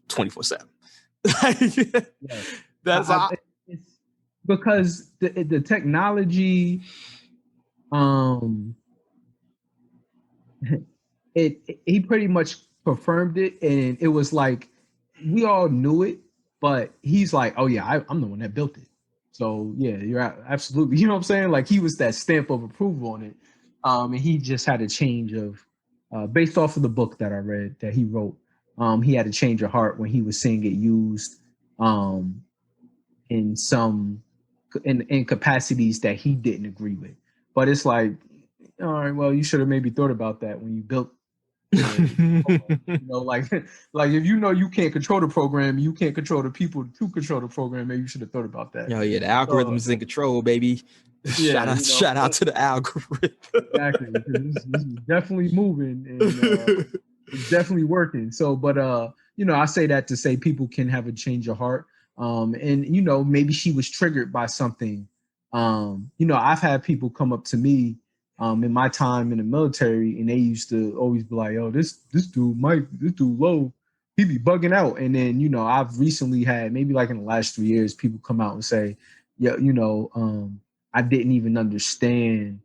24/7? That's it's because the technology, he pretty much confirmed it, and it was like we all knew it, but he's like, oh yeah, I'm the one that built it. So yeah, you're absolutely, you know what I'm saying? Like, he was that stamp of approval on it. And he just had a change of, based off of the book that I read that he wrote, he had a change of heart when he was seeing it used in some in capacities that he didn't agree with. But it's like, all right, well, you should have maybe thought about that when you built. Like if you can't control the program, you can't control the people to control the program. Maybe you should have thought about that. Oh yeah, the algorithm is in control, baby. Yeah, shout out to the algorithm. Exactly, this is definitely moving, and it's definitely working. So, but I say that to say people can have a change of heart, and maybe she was triggered by something. I've had people come up to me in my time in the military, and they used to always be like, "Oh, this dude low, he be bugging out." And then I've recently had, maybe like in the last 3 years, people come out and say, "Yeah, I didn't even understand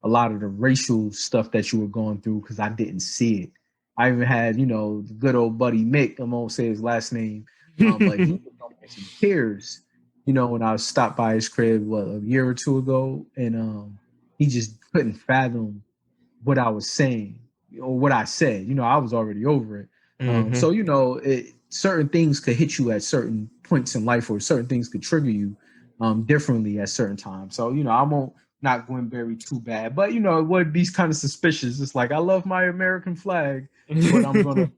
a lot of the racial stuff that you were going through because I didn't see it." I even had the good old buddy Mick. I won't say his last name, but he was almost in tears, when I stopped by his crib a year or two ago, and he just couldn't fathom what I was saying or what I said. I was already over it. So, certain things could hit you at certain points in life, or certain things could trigger you differently at certain times. So, I won't knock Gwen Berry too bad, but, it would be kind of suspicious. It's like, I love my American flag, but I'm going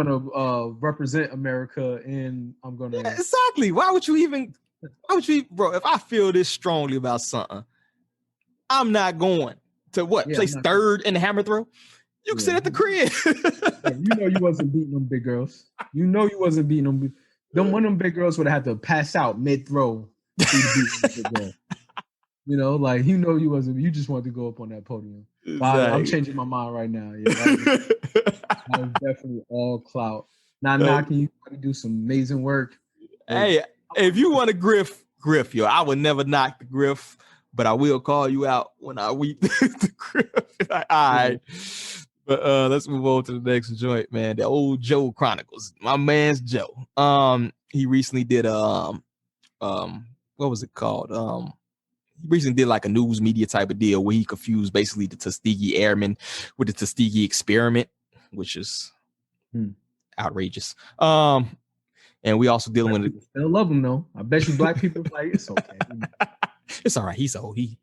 to represent America, and I'm going to. Yeah, exactly. Why would you, bro, if I feel this strongly about something, I'm not going to place third in the hammer throw. You can sit at the crib. You wasn't beating them big girls. You wasn't beating them. One of them big girls would have had to pass out mid throw. You wasn't. You just wanted to go up on that podium. Exactly. I'm changing my mind right now. Yeah, that was definitely all clout. Not knocking you. Got to do some amazing work. Hey, if you want to griff, yo. I would never knock the griff, but I will call you out when I weep the griff. All right. But let's move on to the next joint, man. The Ol Joe Chronicles. My man's Joe. He recently did what was it called? He recently did like a news media type of deal where he confused basically the Tuskegee Airmen with the Tuskegee Experiment, which is outrageous. And we also dealing with it. Still love him though. I bet you black people like it's okay. It's all right. He's old. He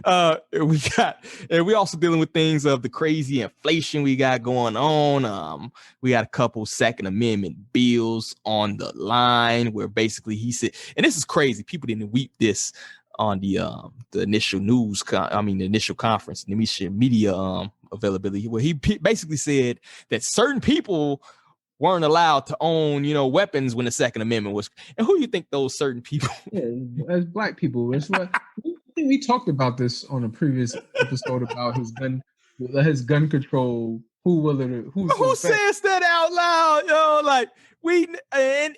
we also dealing with things of the crazy inflation we got going on. We got a couple Second Amendment bills on the line where basically he said, and this is crazy. People didn't weep this on the initial news. The initial conference, the media availability, where he basically said that certain people weren't allowed to own, weapons when the Second Amendment was. And who do you think those certain people? Yeah, as black people, it's what I think we talked about this on a previous episode about his gun control. Who says that out loud, yo? Like and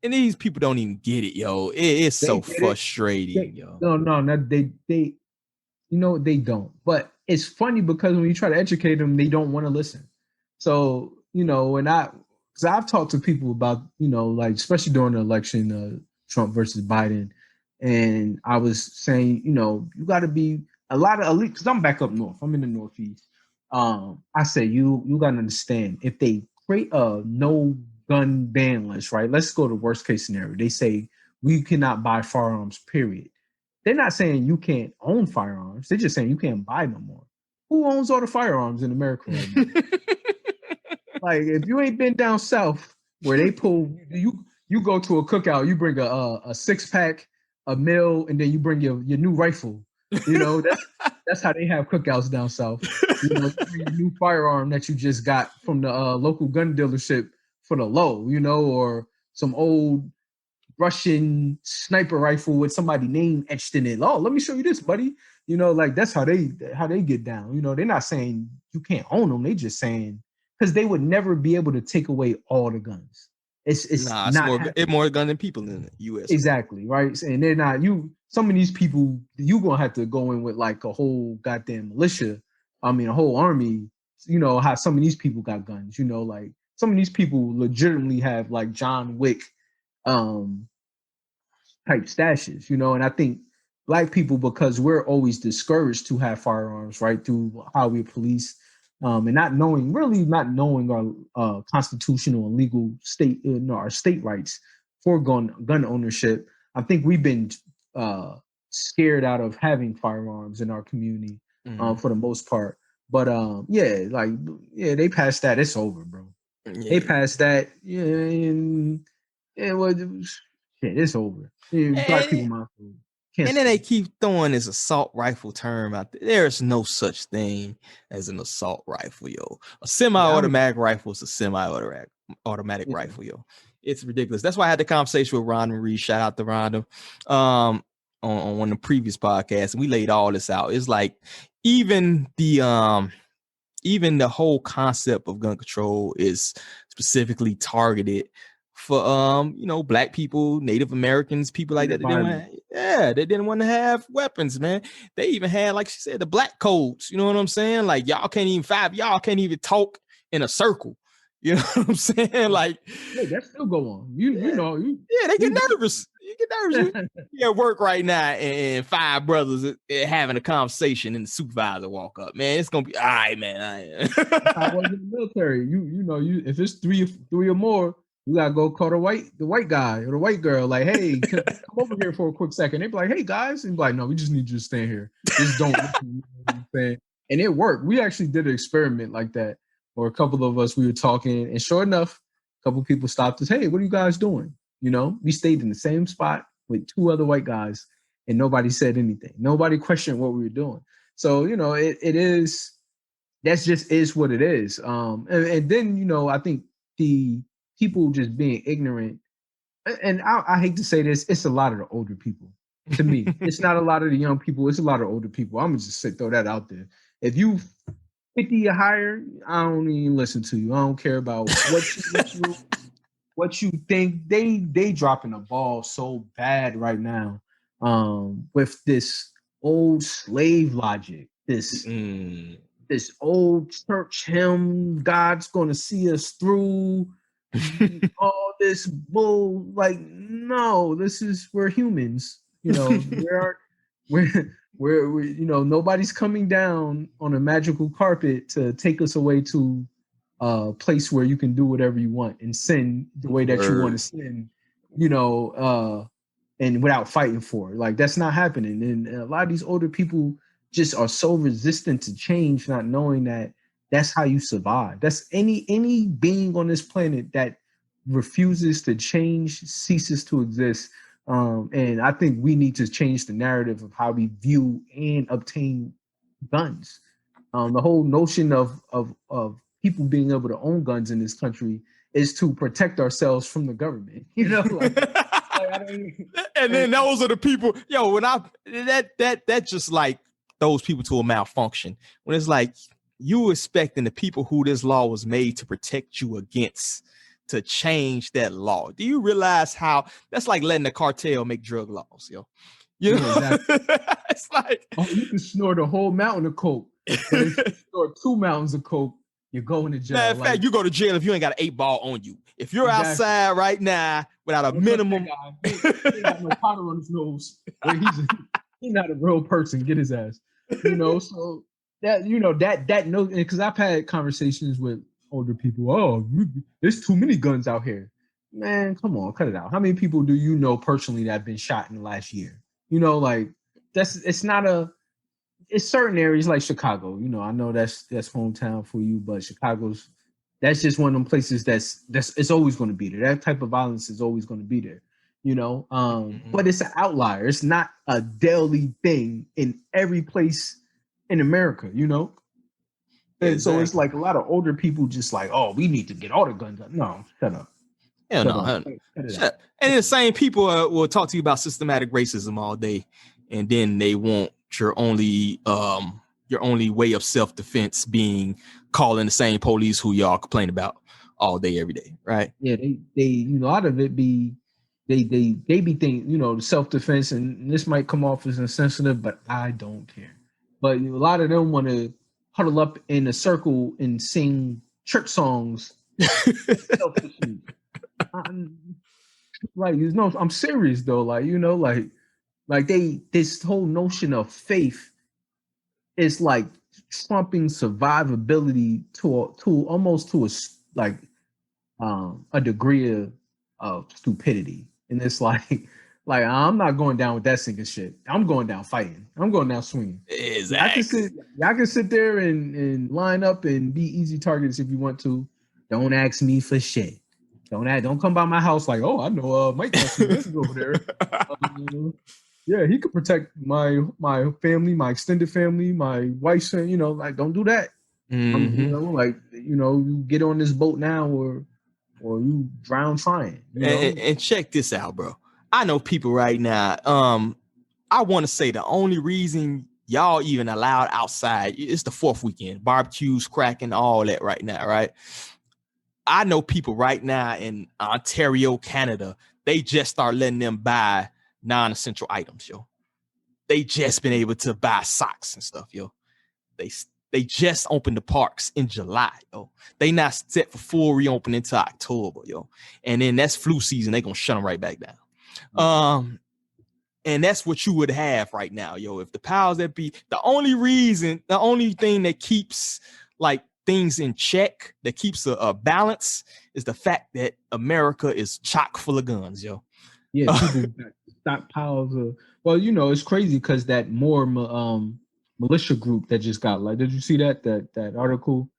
these people don't even get it, yo. It's so frustrating, yo. No, they they don't. But it's funny because when you try to educate them, they don't want to listen. So you know, and because I've talked to people about, you know, like especially during the election, Trump versus Biden, and I was saying, you know, you got to be a lot of elite, because I'm back up north. I'm in the Northeast. I say you got to understand, if they create a no gun ban list, right? Let's go to worst case scenario. They say we cannot buy firearms, period. They're not saying you can't own firearms. They're just saying you can't buy no more. Who owns all the firearms in America right now? Like, if you ain't been down south where they pull, you go to a cookout, you bring a 6-pack, a mill, and then you bring your new rifle. You know, that's how they have cookouts down south. You know, you bring your new firearm that you just got from the local gun dealership for the low, you know, or some old Russian sniper rifle with somebody's name etched in it. Oh, let me show you this, buddy. You know, like that's how they get down. You know, they're not saying you can't own them. They just saying, because they would never be able to take away all the guns. It's more gun than people in the U.S. Exactly, right? And they're not some of these people, you gonna have to go in with like a whole goddamn militia. I mean, a whole army. You know how some of these people got guns. You know, like some of these people legitimately have like John Wick type stashes. You know, and I think Black people, because we're always discouraged to have firearms, right, through how we police. And not knowing our constitutional and legal state, our state rights for gun ownership, I think we've been scared out of having firearms in our community for the most part. But they passed that. It's over, bro. Yeah. They passed that. Yeah, and it's over. Yeah, Black people, my food. And then they keep throwing this assault rifle term out there. There's no such thing as an assault rifle, yo. A semi-automatic rifle is a semi-automatic rifle, yo. It's ridiculous. That's why I had the conversation with Rhonda Reed. Shout out to Rhonda on one of the previous podcasts, and we laid all this out. It's like even the whole concept of gun control is specifically targeted for Black people, Native Americans, people like that. They didn't want to have weapons, man. They even had, like she said, the black codes. You know what I'm saying? Like y'all can't even talk in a circle. You know what I'm saying? Like, hey, that still go on. They get nervous. You get nervous. You at work right now, and 5 brothers having a conversation, and the supervisor walk up. Man, it's gonna be all right, man. I was in the military. If it's three or more, you gotta go call the white guy or the white girl. Like, hey, come over here for a quick second. They be like, hey guys, and be like, no, we just need you to stand here. Just don't. And it worked. We actually did an experiment like that, or a couple of us. We were talking, and sure enough, a couple people stopped us. Hey, what are you guys doing? You know, we stayed in the same spot with 2 other white guys, and nobody said anything. Nobody questioned what we were doing. So it is. That's just is what it is. And then I think the people just being ignorant, and I hate to say this, it's a lot of the older people. To me, it's not a lot of the young people. It's a lot of older people. I'm gonna just throw that out there. If you 50 or higher, I don't even listen to you. I don't care about what you think. They dropping the ball so bad right now, with this old slave logic. This old church hymn, God's gonna see us through. All this bull, like, no, we're humans. We're nobody's coming down on a magical carpet to take us away to a place where you can do whatever you want and sin the way that you want to sin, and without fighting for it. Like, that's not happening. And a lot of these older people just are so resistant to change, not knowing that that's how you survive. That's any being on this planet that refuses to change ceases to exist. And I think we need to change the narrative of how we view and obtain guns. The whole notion of people being able to own guns in this country is to protect ourselves from the government. And then those are the people. Yo, when that just like those people to a malfunction. When it's like you expecting the people who this law was made to protect you against to change that law. Do you realize how that's like letting the cartel make drug laws, yo? Exactly. It's like, you can snort a whole mountain of coke, but if you snort 2 mountains of coke, you're going to jail. Matter of fact, you go to jail if you ain't got an 8-ball on you. If you're outside right now without a minimum, he ain't got no powder on his nose. He's not a real person. Get his ass. So that no, because I've had conversations with older people. Oh, there's too many guns out here. Man, come on, cut it out. How many people do you know personally that have been shot in the last year? It's certain areas like Chicago. I know that's hometown for you, but that's just one of them places that's it's always going to be there. That type of violence is always going to be there. But it's an outlier. It's not a daily thing in every place in America, And so it's like a lot of older people just like, oh, we need to get all the guns up. No, shut up. Hell no. Shut. And the same people will talk to you about systematic racism all day, and then they want your only way of self-defense being calling the same police who y'all complain about all day, every day, right? Yeah, they a lot of it be they be thinking, the self-defense, and this might come off as insensitive, but I don't care. But a lot of them want to huddle up in a circle and sing church songs. I'm serious though. This whole notion of faith is like trumping survivability to almost to a degree of stupidity. And it's like I'm not going down with that sinking shit. I'm going down fighting. I'm going down swinging. Exactly. Y'all can sit there and line up and be easy targets if you want to. Don't ask me for shit. Don't come by my house like, oh, I know Mike Tyson over there. Yeah, he could protect my family, my extended family, my wife's family. Don't do that. You get on this boat now, or you drown trying. And check this out, bro. I know people right now. I want to say the only reason y'all even allowed outside, it's the 4th weekend, barbecues, cracking, all that right now, right? I know people right now in Ontario, Canada, they just start letting them buy non-essential items, yo. They just been able to buy socks and stuff, yo. They just opened the parks in July, yo. They not set for full reopening until October, yo. And then that's flu season. They gonna shut them right back down. And that's what you would have right now, yo. If the powers that be, the only thing that keeps like things in check, that keeps a balance, is the fact that America is chock full of guns, yo. Yeah, people got stockpiles of. Well, it's crazy because that more militia group that just got did you see that article?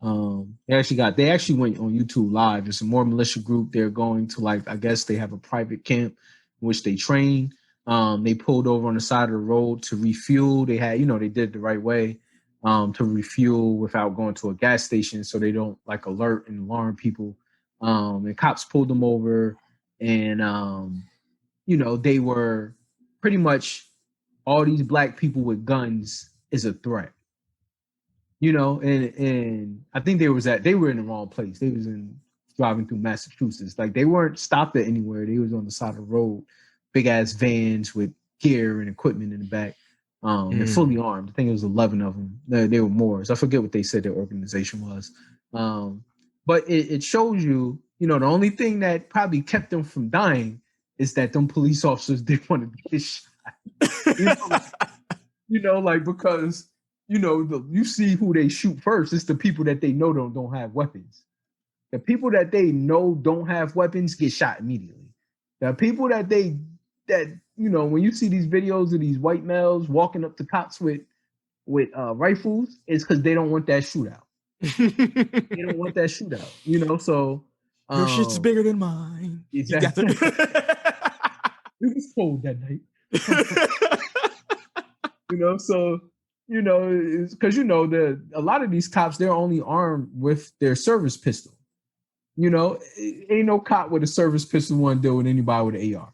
They actually went on YouTube Live. It's a more militia group. They're going to I guess they have a private camp in which they train. They pulled over on the side of the road to refuel. They had, they did it the right way. To refuel without going to a gas station so they don't alert and alarm people. And cops pulled them over, and they were pretty much all these black people with guns is a threat. And I think they were in the wrong place. They was driving through Massachusetts. They weren't stopped at anywhere. They was on the side of the road, big ass vans with gear and equipment in the back. And fully armed. I think it was 11 of them. They were Moors. I forget what they said their organization was. But it shows you, the only thing that probably kept them from dying is that them police officers didn't want to get shot. Because, you see who they shoot first. It's the people that they know don't have weapons. The people that they know don't have weapons get shot immediately. The people that when you see these videos of these white males walking up to cops with rifles, it's because they don't want that shootout. They don't want that shootout, so your shit's bigger than mine. Exactly. It was cold that night. So it's because a lot of these cops, they're only armed with their service pistol. Ain't no cop with a service pistol want to deal with anybody with an AR.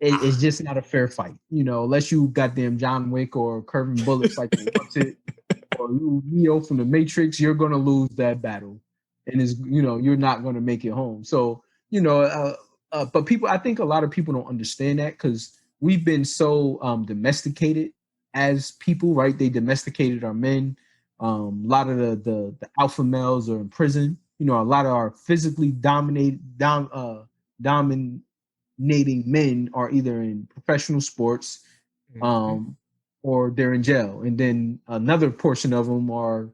It's just not a fair fight, unless you goddamn John Wick or curving bullets like you want it, or you Neo from the Matrix. You're gonna lose that battle, and you're not gonna make it home. So but people, I think a lot of people don't understand that because we've been so domesticated as people, right? They domesticated our men. A lot of the alpha males are in prison. You know, a lot of our physically dominating men are either in professional sports, or they're in jail, and then another portion of them are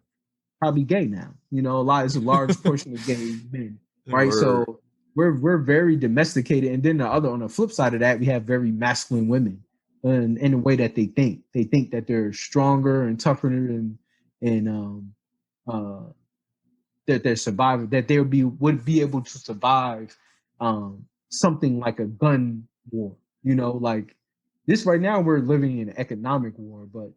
probably gay now. You know, it's a large portion of gay men, right? Word. So we're very domesticated, and then on the flip side of that, we have very masculine women, and in the way that they think that they're stronger and tougher and that they're surviving, that they would be able to survive something like a gun war. You know, like this right now we're living in an economic war, but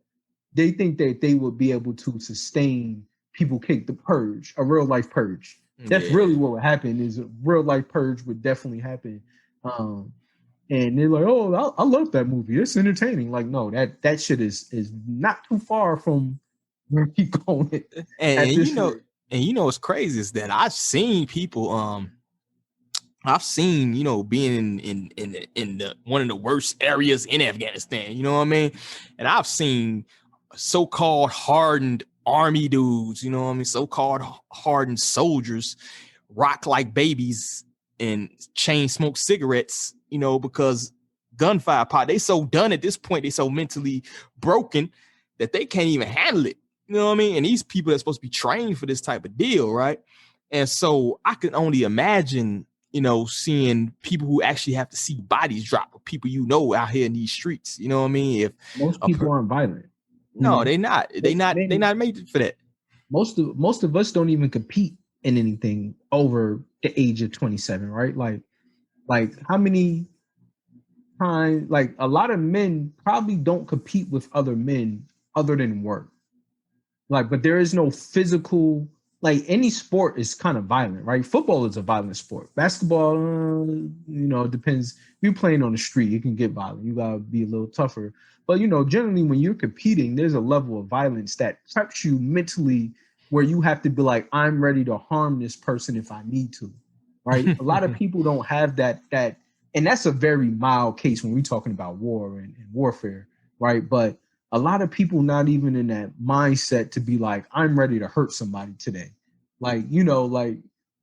they think that they would be able to sustain people kick the purge, a real life purge. That's really what would happen. Is a real life purge would definitely happen. And they're like, oh, I love that movie. It's entertaining. Like, no, that shit is not too far from where we going. And you know what's crazy is that I've seen people being in the one of the worst areas in Afghanistan, you know what I mean? And I've seen so-called hardened army dudes, you know what I mean, so-called hardened soldiers rock like babies and chain smoke cigarettes, you know, because gunfire pot, they so done at this point, they so mentally broken that they can't even handle it. You know what I mean? And these people are supposed to be trained for this type of deal, right? And so I can only imagine, you know, seeing people who actually have to see bodies drop of people, you know, out here in these streets. You know what I mean? If most people aren't violent. No, they're not. They're not made for that. Most of us don't even compete in anything over the age of 27, right? Like how many times, like a lot of men probably don't compete with other men other than work. Like, but there is no physical, like any sport is kind of violent, right? Football is a violent sport. Basketball, you know, it depends. If you're playing on the street, it can get violent. You gotta be a little tougher. But, you know, generally when you're competing, there's a level of violence that preps you mentally where you have to be like, I'm ready to harm this person if I need to, right? A lot of people don't have that, and that's a very mild case when we're talking about war and warfare, right? But a lot of people not even in that mindset to be like, I'm ready to hurt somebody today. Like, you know,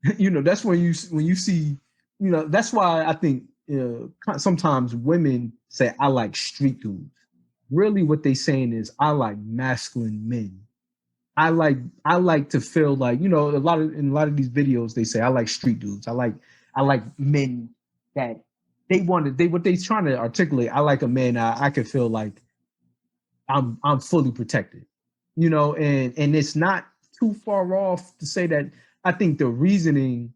that's when you see, you know, that's why I think sometimes women say, I like street dudes. Really what they saying is, I like masculine men. I like to feel like, you know, in a lot of these videos, they say, I like street dudes. I like men that what they trying to articulate. I like a man I could feel like I'm fully protected, you know, and it's not too far off to say that I think the reasoning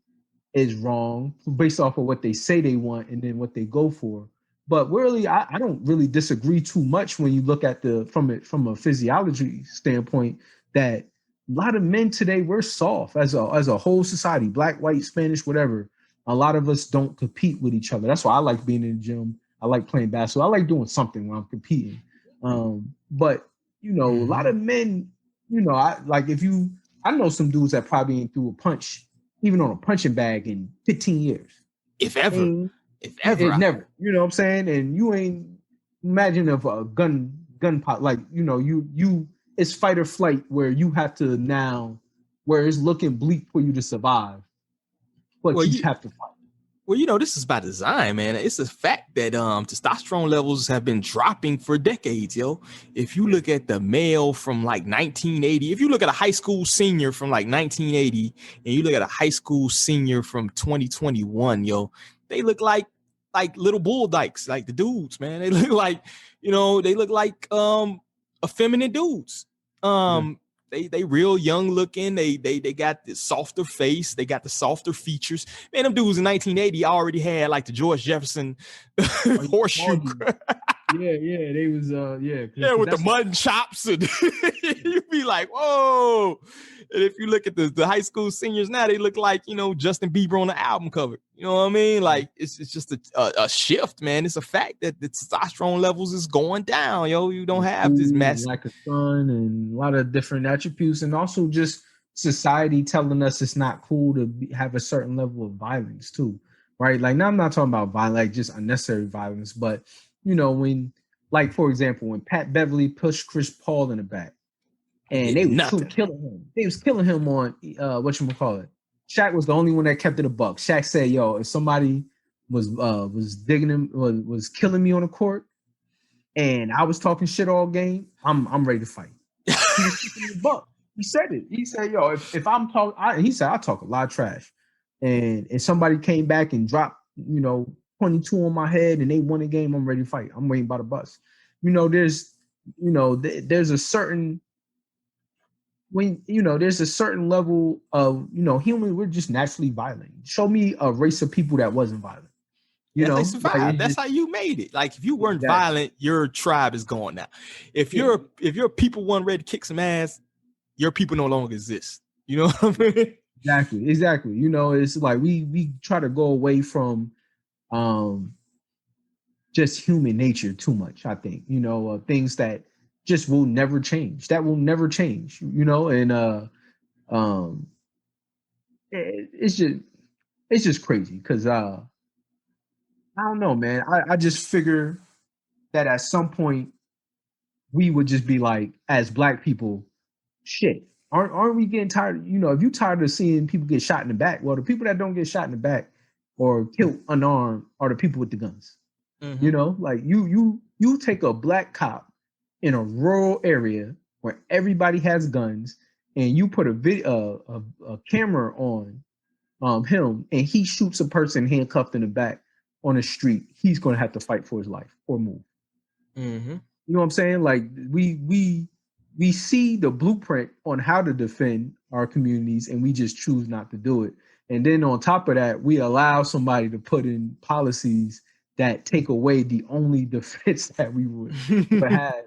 is wrong based off of what they say they want and then what they go for. But really, I don't really disagree too much when you look at from a physiology standpoint, that a lot of men today, we're soft as a whole society, black, white, Spanish, whatever. A lot of us don't compete with each other. That's why I like being in the gym. I like playing basketball. I like doing something when I'm competing. But you know, a lot of men, you know, I know some dudes that probably ain't threw a punch, even on a punching bag, in 15 years. If ever. Never. You know what I'm saying? And you ain't imagine if a gun pot, like, you know, you it's fight or flight where you have to now, where it's looking bleak for you to survive. But you have to fight. Well, you know, this is by design, man. It's a fact that testosterone levels have been dropping for decades, yo. If you look at the male from like 1980, if you look at a high school senior from like 1980, and you look at a high school senior from 2021, yo, they look like little bull dykes, like the dudes, man. They look like, you know, they look like effeminate dudes. They real young looking. They got the softer face. They got the softer features. Man, them dudes in 1980 already had like the George Jefferson horseshoe. Yeah, they was with the mutton chops, and you'd be like, whoa. And if you look at the high school seniors now, they look like, you know, Justin Bieber on the album cover. You know what I mean? Like, it's just a shift, man. It's a fact that the testosterone levels is going down, yo. You don't have this massive, like a sun and a lot of different attributes, and also just society telling us it's not cool to have a certain level of violence too, right? Like, now I'm not talking about violence, like just unnecessary violence, but you know, when, like, for example, when Pat Beverly pushed Chris Paul in the back, and they was killing him. They was killing him on whatchamacallit. Shaq was the only one that kept it a buck. Shaq said, "Yo, if somebody was digging him, was killing me on the court, and I was talking shit all game, I'm ready to fight." He was keeping the buck. He said it. He said, "Yo, if I'm talking," he said, "I talk a lot of trash, and if somebody came back and dropped, 22 on my head, and they won a game, I'm ready to fight. I'm waiting by the bus." There's a certain there's a certain level of human. We're just naturally violent. Show me a race of people that wasn't violent. They survived. That's how you made it. Like, if you weren't violent, your tribe is gone now. If your people weren't ready to kick some ass, your people no longer exist. You know what I mean? Exactly. It's like we try to go away from just human nature too much, I think. Things that just will never change. That will never change, and it's just crazy because I don't know, man. I just figure that at some point we would just be like, as Black people, shit, aren't we getting tired? If you're tired of seeing people get shot in the back, well, the people that don't get shot in the back or killed unarmed are the people with the guns. Mm-hmm. Like you take a Black cop in a rural area where everybody has guns, and you put a camera on him, and he shoots a person handcuffed in the back on the street, he's going to have to fight for his life or move. Mm-hmm. You know what I'm saying? Like, we see the blueprint on how to defend our communities, and we just choose not to do it. And then on top of that, we allow somebody to put in policies that take away the only defense that we would have,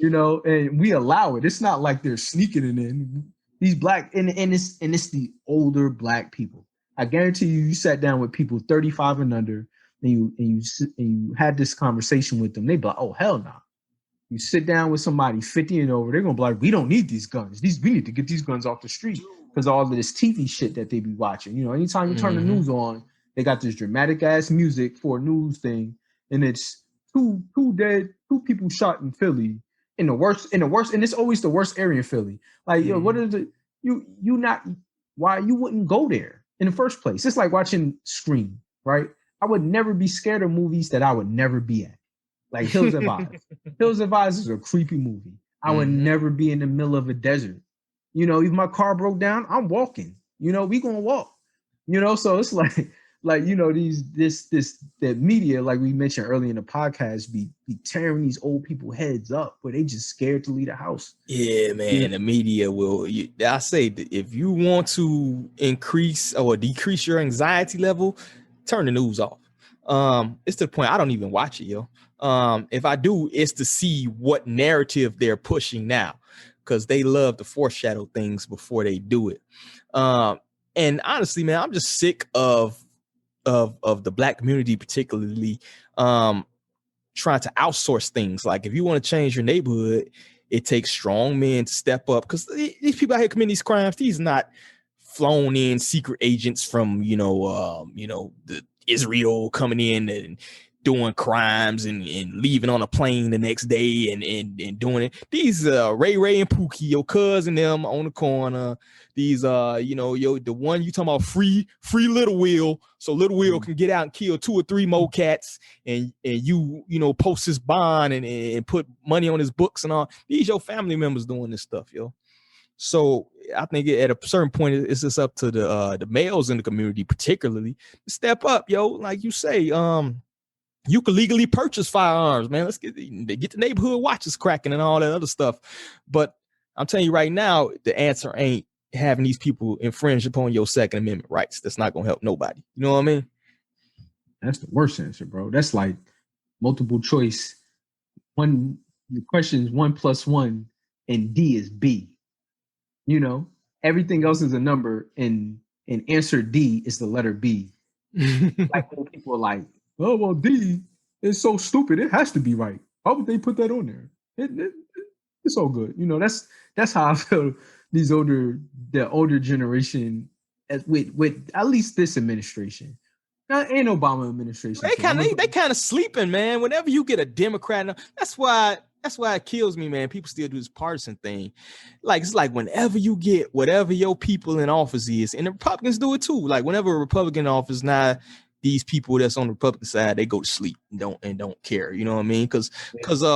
and we allow it. It's not like they're sneaking it in. These Black, and it's the older Black people. I guarantee you sat down with people 35 and under, and you had this conversation with them. They be like, "Oh, hell no." You sit down with somebody 50 and over, they're gonna be like, "We don't need these guns. We need to get these guns off the street," because all of this TV shit that they be watching. Anytime you turn the news on, they got this dramatic ass music for a news thing, and it's two people shot in Philly in the worst, and it's always the worst area in Philly. Like, yo, what is it? Why you wouldn't go there in the first place? It's like watching Scream, right? I would never be scared of movies that I would never be at. Like Hills Have Eyes. Hills Have Eyes is a creepy movie. I would never be in the middle of a desert. If my car broke down, I'm walking. We gonna walk. So it's like that media, like we mentioned earlier in the podcast, be tearing these old people heads up, but they just scared to leave the house. Yeah, man. The media will. I say that if you want to increase or decrease your anxiety level, turn the news off. It's to the point I don't even watch it, yo. If I do, it's to see what narrative they're pushing now, because they love to foreshadow things before they do it. And honestly, man, I'm just sick of the Black community, particularly trying to outsource things. Like, if you want to change your neighborhood, it takes strong men to step up, because these people out here committing these crimes, these not flown in secret agents from the Israel coming in and doing crimes and leaving on a plane the next day and doing it. These Ray and Pookie, your cousin, them on the corner. These the one you talking about, free Little Will, so Little Will can get out and kill 2 or 3 more cats, and you post his bond and put money on his books and all. These your family members doing this stuff, yo. So I think at a certain point, it's just up to the males in the community, particularly, to step up, yo. Like you say, you can legally purchase firearms, man. Let's get the neighborhood watches cracking and all that other stuff. But I'm telling you right now, the answer ain't having these people infringe upon your Second Amendment rights. That's not gonna help nobody. You know what I mean? That's the worst answer, bro. That's like multiple choice. The question is 1 + 1, and D is B. Everything else is a number, and answer D is the letter B. Like, people are like, "Oh, well, D is so stupid. It has to be right. Why would they put that on there?" It's all good. That's how I feel. The older generation, with at least this administration, and Obama administration. They kind of sleeping, man. Whenever you get a Democrat, that's why That's why it kills me, man. People still do this partisan thing. Like, it's like whenever you get whatever your people in office is, and the Republicans do it too. Like whenever a Republican in office, now these people that's on the Republican side, they go to sleep and don't care. You know what I mean? Because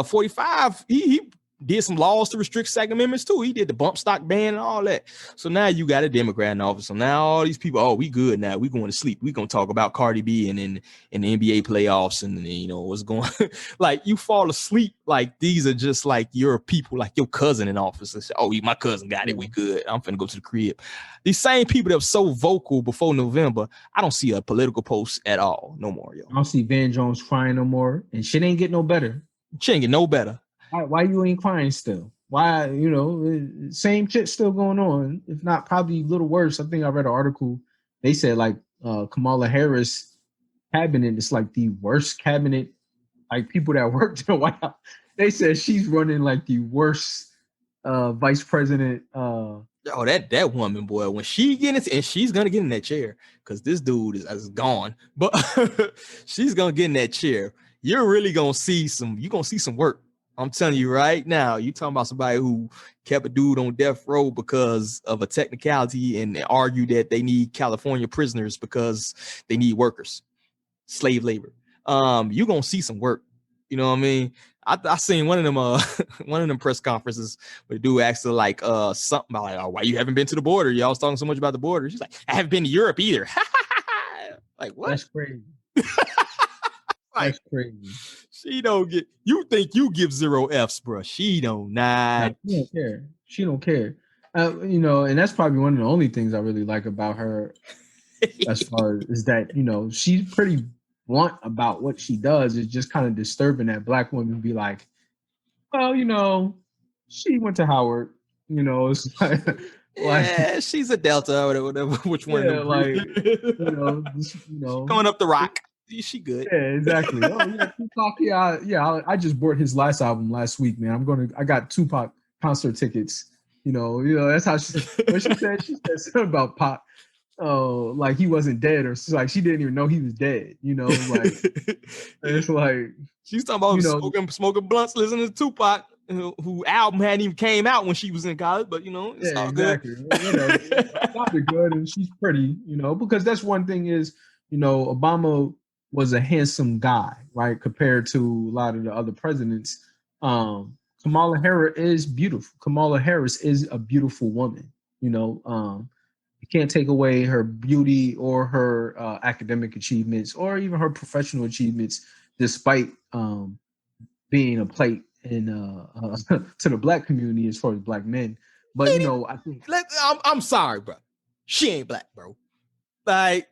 45, he did some laws to restrict Second Amendments too. He did the bump stock ban and all that. So now you got a Democrat in office. So now all these people, oh, we good now. We going to sleep. We gonna talk about Cardi B and the NBA playoffs and you know what's going. Like you fall asleep. Like these are just like your people, like your cousin in office. And say, oh, my cousin got it. We good. I'm finna go to the crib. These same people that were so vocal before November, I don't see a political post at all no more, yo. I don't see Van Jones crying no more, and shit ain't get no better. Shit ain't get no better. Why you ain't crying still? Why, you know, same shit still going on, if not probably a little worse. I think I read an article. They said like Kamala Harris cabinet is like the worst cabinet, like people that worked in the White House. They said she's running like the worst vice president. Oh, that woman, boy, when she get into, and she's gonna get in that chair because this dude is gone, but she's gonna get in that chair. You're really gonna see some work. I'm telling you right now, you talking about somebody who kept a dude on death row because of a technicality and argued that they need California prisoners because they need workers, slave labor. You're gonna see some work. You know what I mean? I seen one of them press conferences where the dude asked her like something about like, oh, why you haven't been to the border? Y'all was talking so much about the border. She's like, I haven't been to Europe either. Like what? That's crazy. Like, that's crazy. She don't get. You think you give 0 Fs, bro? She don't. Nah. She don't care. She don't care. You know, and that's probably one of the only things I really like about her, as far as is that, you know, she's pretty blunt about what she does. It's just kind of disturbing that black women be like, well, you know, she went to Howard. You know, it's like, yeah, she's a Delta or whatever. Which one? Yeah, like you know, going up the rock. She good. Yeah, exactly. Oh yeah, Tupac. Yeah. I just bought his last album last week, man. I got Tupac concert tickets. You know, that's how she. What she said. She said something about Pac. Oh, like he wasn't dead, or like she didn't even know he was dead. You know, like it's like she's talking about smoking blunts, listening to Tupac, who album hadn't even came out when she was in college. But you know, it's all exactly. good. It's probably good, and she's pretty. You know, because that's one thing is, you know, Obama was a handsome guy, right? Compared to a lot of the other presidents. Kamala Harris is beautiful. Kamala Harris is a beautiful woman. You know, you can't take away her beauty or her academic achievements or even her professional achievements, despite being a plate in to the black community as far as black men. But you know, I think I'm sorry, bro. She ain't black, bro. Like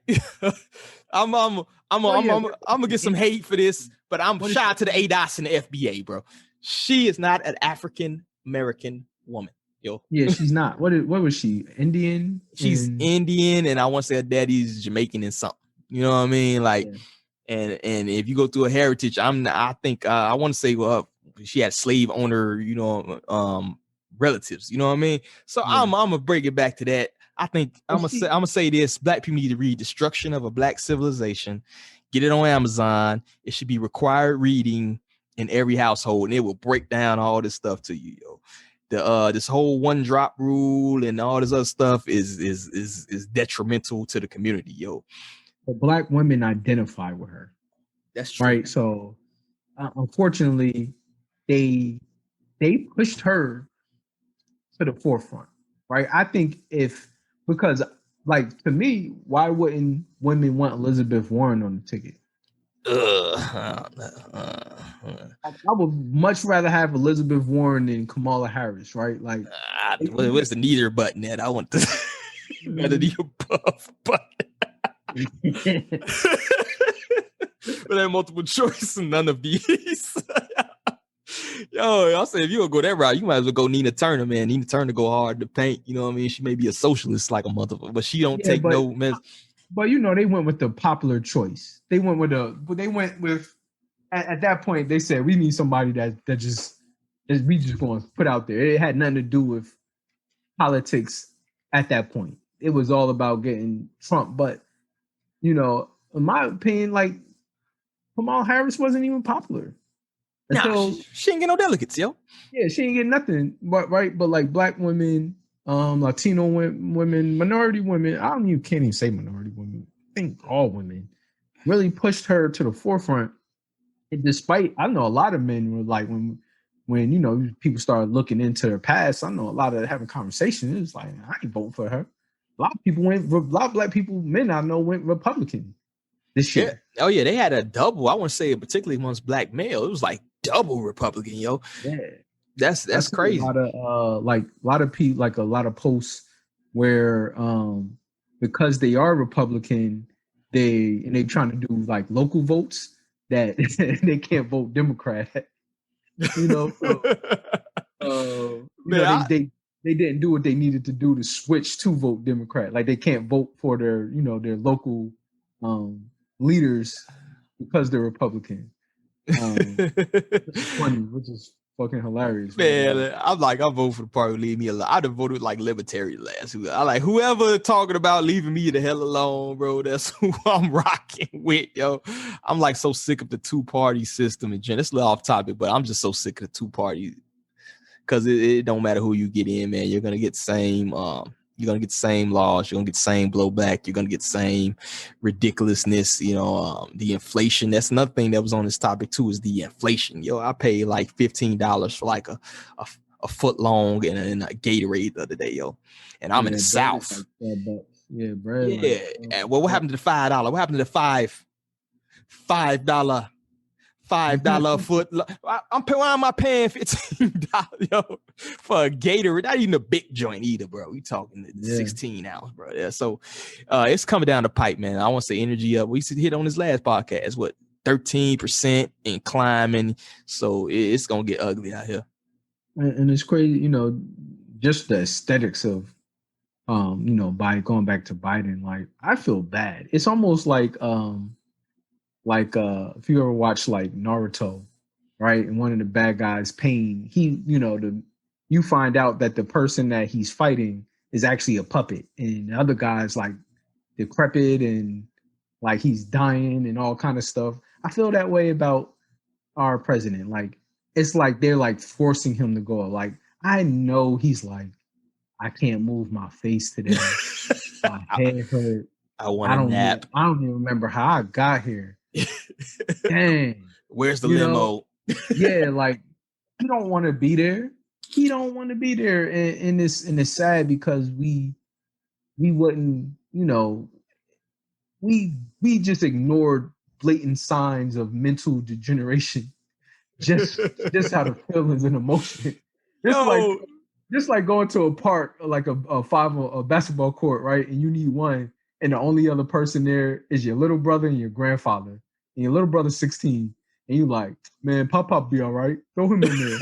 I'm gonna get some hate for this, but I'm shout out to the ADOS and the FBA, bro. She is not an African American woman, yo. Yeah, she's not. What was she? Indian? She's Indian, and I want to say her daddy's Jamaican and something. You know what I mean? Like, yeah. And if you go through a heritage, I think I want to say she had slave owner, you know, relatives. You know what I mean? So yeah. I'm gonna bring it back to that. I think I'm gonna say this: black people need to read "Destruction of a Black Civilization." Get it on Amazon. It should be required reading in every household, and it will break down all this stuff to you, yo. This whole one drop rule and all this other stuff is detrimental to the community, yo. But black women identify with her. That's true, right? So, unfortunately, they pushed her to the forefront, right? I think because, like, to me, why wouldn't women want Elizabeth Warren on the ticket? I would much rather have Elizabeth Warren than Kamala Harris, right? Like, what's the neither button at? I want the rather the above button. But I have multiple choice and none of these. Yo, I say if you gonna go that route, you might as well go Nina Turner, man. Nina Turner go hard to paint. You know what I mean? She may be a socialist like a motherfucker, but she don't take no mess. But you know, they went with the popular choice. They went with at that point. They said we need somebody that we just going to put out there. It had nothing to do with politics at that point. It was all about getting Trump. But you know, in my opinion, like Kamala Harris wasn't even popular Until she ain't get no delegates, yo. yeah, she ain't get nothing. But right, but like black women, Latino women, minority women. can't even say minority women. I think all women really pushed her to the forefront. And despite, I know a lot of men were like when people started looking into her past. I know a lot of having conversations. It was like I ain't voting for her. A lot of black people, men I know went Republican this year. Yeah. Oh yeah, they had a double. I want to say particularly amongst black male, it was like double Republican, yo. Yeah. That's crazy. A lot of people, like a lot of posts where because they are Republican, they trying to do like local votes that they can't vote Democrat. They didn't do what they needed to do to switch to vote Democrat. Like they can't vote for their local leaders because they're Republican. It's funny, which is fucking hilarious. Man, I'm voting for the party leave me alone. I'd have voted like libertarian last. I like whoever talking about leaving me the hell alone, bro. That's who I'm rocking with, yo. I'm like so sick of the two-party system in general. It's a little off topic, but I'm just so sick of the two-party because it don't matter who you get in, man. You're gonna get the same you're gonna get the same laws, you're gonna get the same blowback, you're gonna get the same ridiculousness, the inflation. That's another thing that was on this topic too, is the inflation. Yo, I paid like $15 for like a foot long and a Gatorade the other day, yo. And I'm in the South. Like yeah, bro. Yeah. And what happened to the $5? What happened to the $5 $5 a foot? Why am I paying $15, yo, for a Gatorade? Not even a big joint either, bro. We talking 16 ounce, bro. Yeah. So it's coming down the pipe, man. I want to say energy up. We used to hit on this last podcast, what, 13% and climbing. So it's gonna get ugly out here. And it's crazy, just the aesthetics of by going back to Biden. Like I feel bad. It's almost like if you ever watch like Naruto, right? And one of the bad guys, Pain, you find out that the person that he's fighting is actually a puppet, and the other guy's like decrepit and like he's dying and all kind of stuff. I feel that way about our president. Like it's like they're like forcing him to go. Like I know he's like, I can't move my face today. My head hurt. I want a nap. I don't even remember how I got here. Dang. Where's the limo? Yeah, like he don't want to be there. He don't want to be there, and it's sad because we wouldn't, we just ignored blatant signs of mental degeneration, just out of feelings and emotion. Just like going to a park, like a basketball court, right? And you need one, and the only other person there is your little brother and your grandfather. And your little brother's 16, and you like, man, Pop be all right. Throw him in there.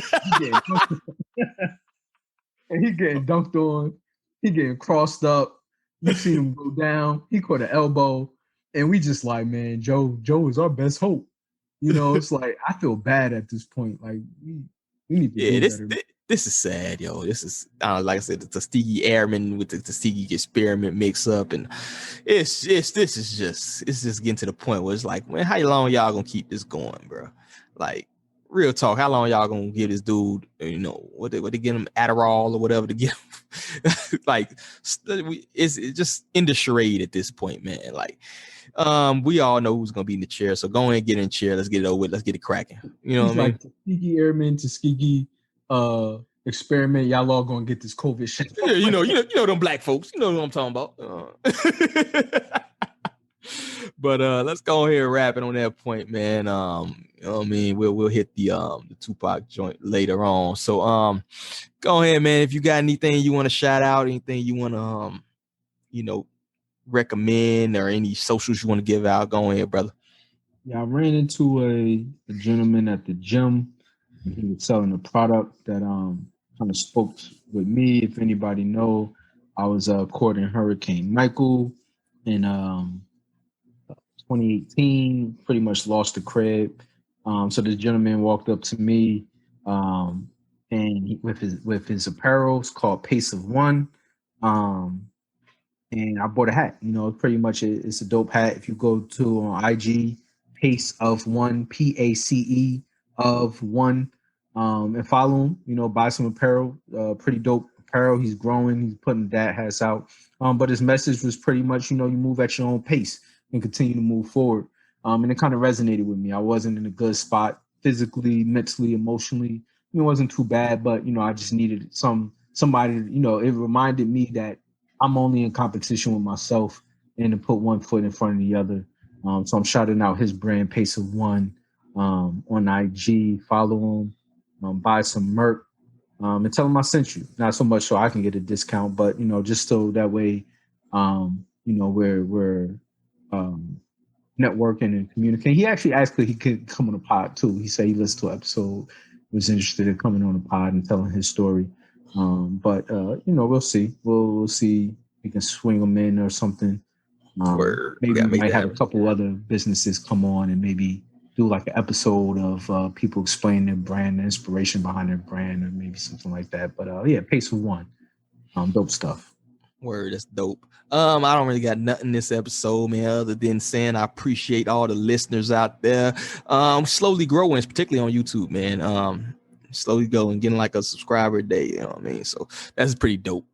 And he getting dunked on. He getting crossed up. You see him go down. He caught an elbow, and we just like, man, Joe is our best hope. It's like I feel bad at this point. Like we need to do better. This is sad, yo. This is like I said, the Tuskegee Airman with the Tuskegee Experiment mix up, and it's just getting to the point where it's like, man, how long y'all gonna keep this going, bro? Like, real talk, how long y'all gonna give this dude, what they get him Adderall or whatever to get him? Like, it's just in the charade at this point, man. Like, we all know who's gonna be in the chair, so go ahead and get in the chair. Let's get it over with. Let's get it cracking. You know what I mean? Like Tuskegee Airman, Tuskegee Experiment, y'all all gonna get this COVID shit. Yeah, you know them black folks. You know what I'm talking about. But let's go ahead and wrap it on that point, man. We'll hit the Tupac joint later on. So go ahead, man. If you got anything you want to shout out, anything you want to recommend, or any socials you want to give out, go ahead, brother. Yeah, I ran into a gentleman at the gym. He was selling a product that kind of spoke with me. If anybody know, I was courting Hurricane Michael in 2018. Pretty much lost the crib. So this gentleman walked up to me, and with his apparel, it's called Pace of One. And I bought a hat. Pretty much it's a dope hat. If you go to on IG, Pace of One, PACE of one, and follow him. You know, buy some apparel, pretty dope apparel. He's growing. He's putting that hats out. But his message was pretty much, you know, you move at your own pace and continue to move forward. And it kind of resonated with me. I wasn't in a good spot physically, mentally, emotionally. It wasn't too bad, but you know, I just needed somebody. You know, it reminded me that I'm only in competition with myself, and to put one foot in front of the other. So I'm shouting out his brand, Pace of One, on IG. Follow him, buy some merch, and tell him I sent you. Not so much so I can get a discount, but you know, just so that way, you know, we're networking and communicating. He actually asked if he could come on the pod too. He said he listened to an episode, was interested in coming on the pod and telling his story. But you know, we'll see. We'll see if we can swing him in or something. Maybe we might have a couple other businesses come on and maybe do like an episode of people explaining their brand, the inspiration behind their brand, or maybe something like that. But yeah, Pace of One, dope stuff. Word, that's dope. I don't really got nothing this episode, man, other than saying I appreciate all the listeners out there. Slowly growing, particularly on YouTube, man. Slowly going, getting like a subscriber a day, you know what I mean? So that's pretty dope.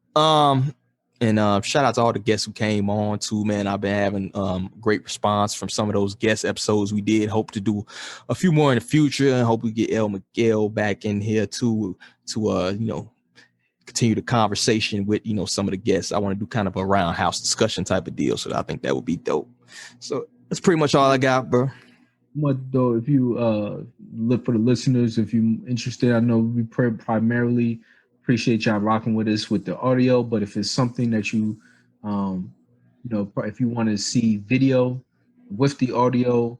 And shout out to all the guests who came on too, man. I've been having great response from some of those guest episodes we did. Hope to do a few more in the future, and hope we get El Miguel back in here too to you know, continue the conversation with, you know, some of the guests. I want to do kind of a roundhouse discussion type of deal, so I think that would be dope. So that's pretty much all I got, bro. What though, if you look for the listeners, if you're interested, I know we primarily appreciate y'all rocking with us with the audio, but if it's something that you you know, if you want to see video with the audio,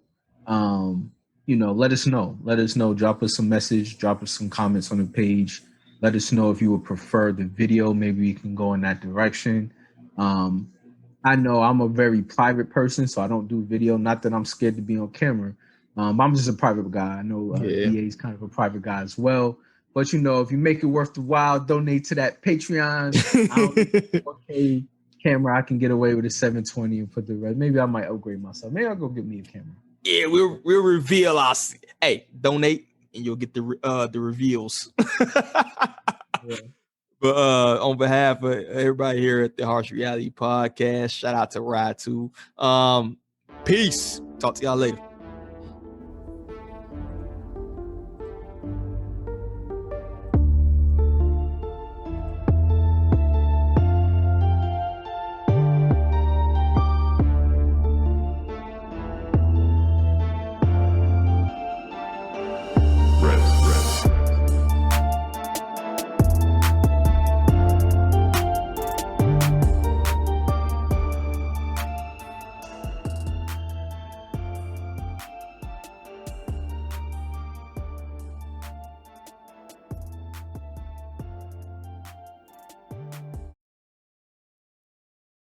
you know, let us know. Drop us a message, drop us some comments on the page. Let us know if you would prefer the video. Maybe we can go in that direction. I know I'm a very private person, so I don't do video. Not that I'm scared to be on camera. I'm just a private guy. I know DA is kind of a private guy as well. But, you know, if you make it worth the while, donate to that Patreon. 4K camera, I can get away with a 720 and put the rest. Maybe I might upgrade myself. Maybe I'll go get me a camera. Yeah, we'll reveal us. Hey, donate and you'll get the reveals. Yeah. But on behalf of everybody here at the Harsh Reality Podcast, shout out to Ride 2. Peace. Talk to y'all later.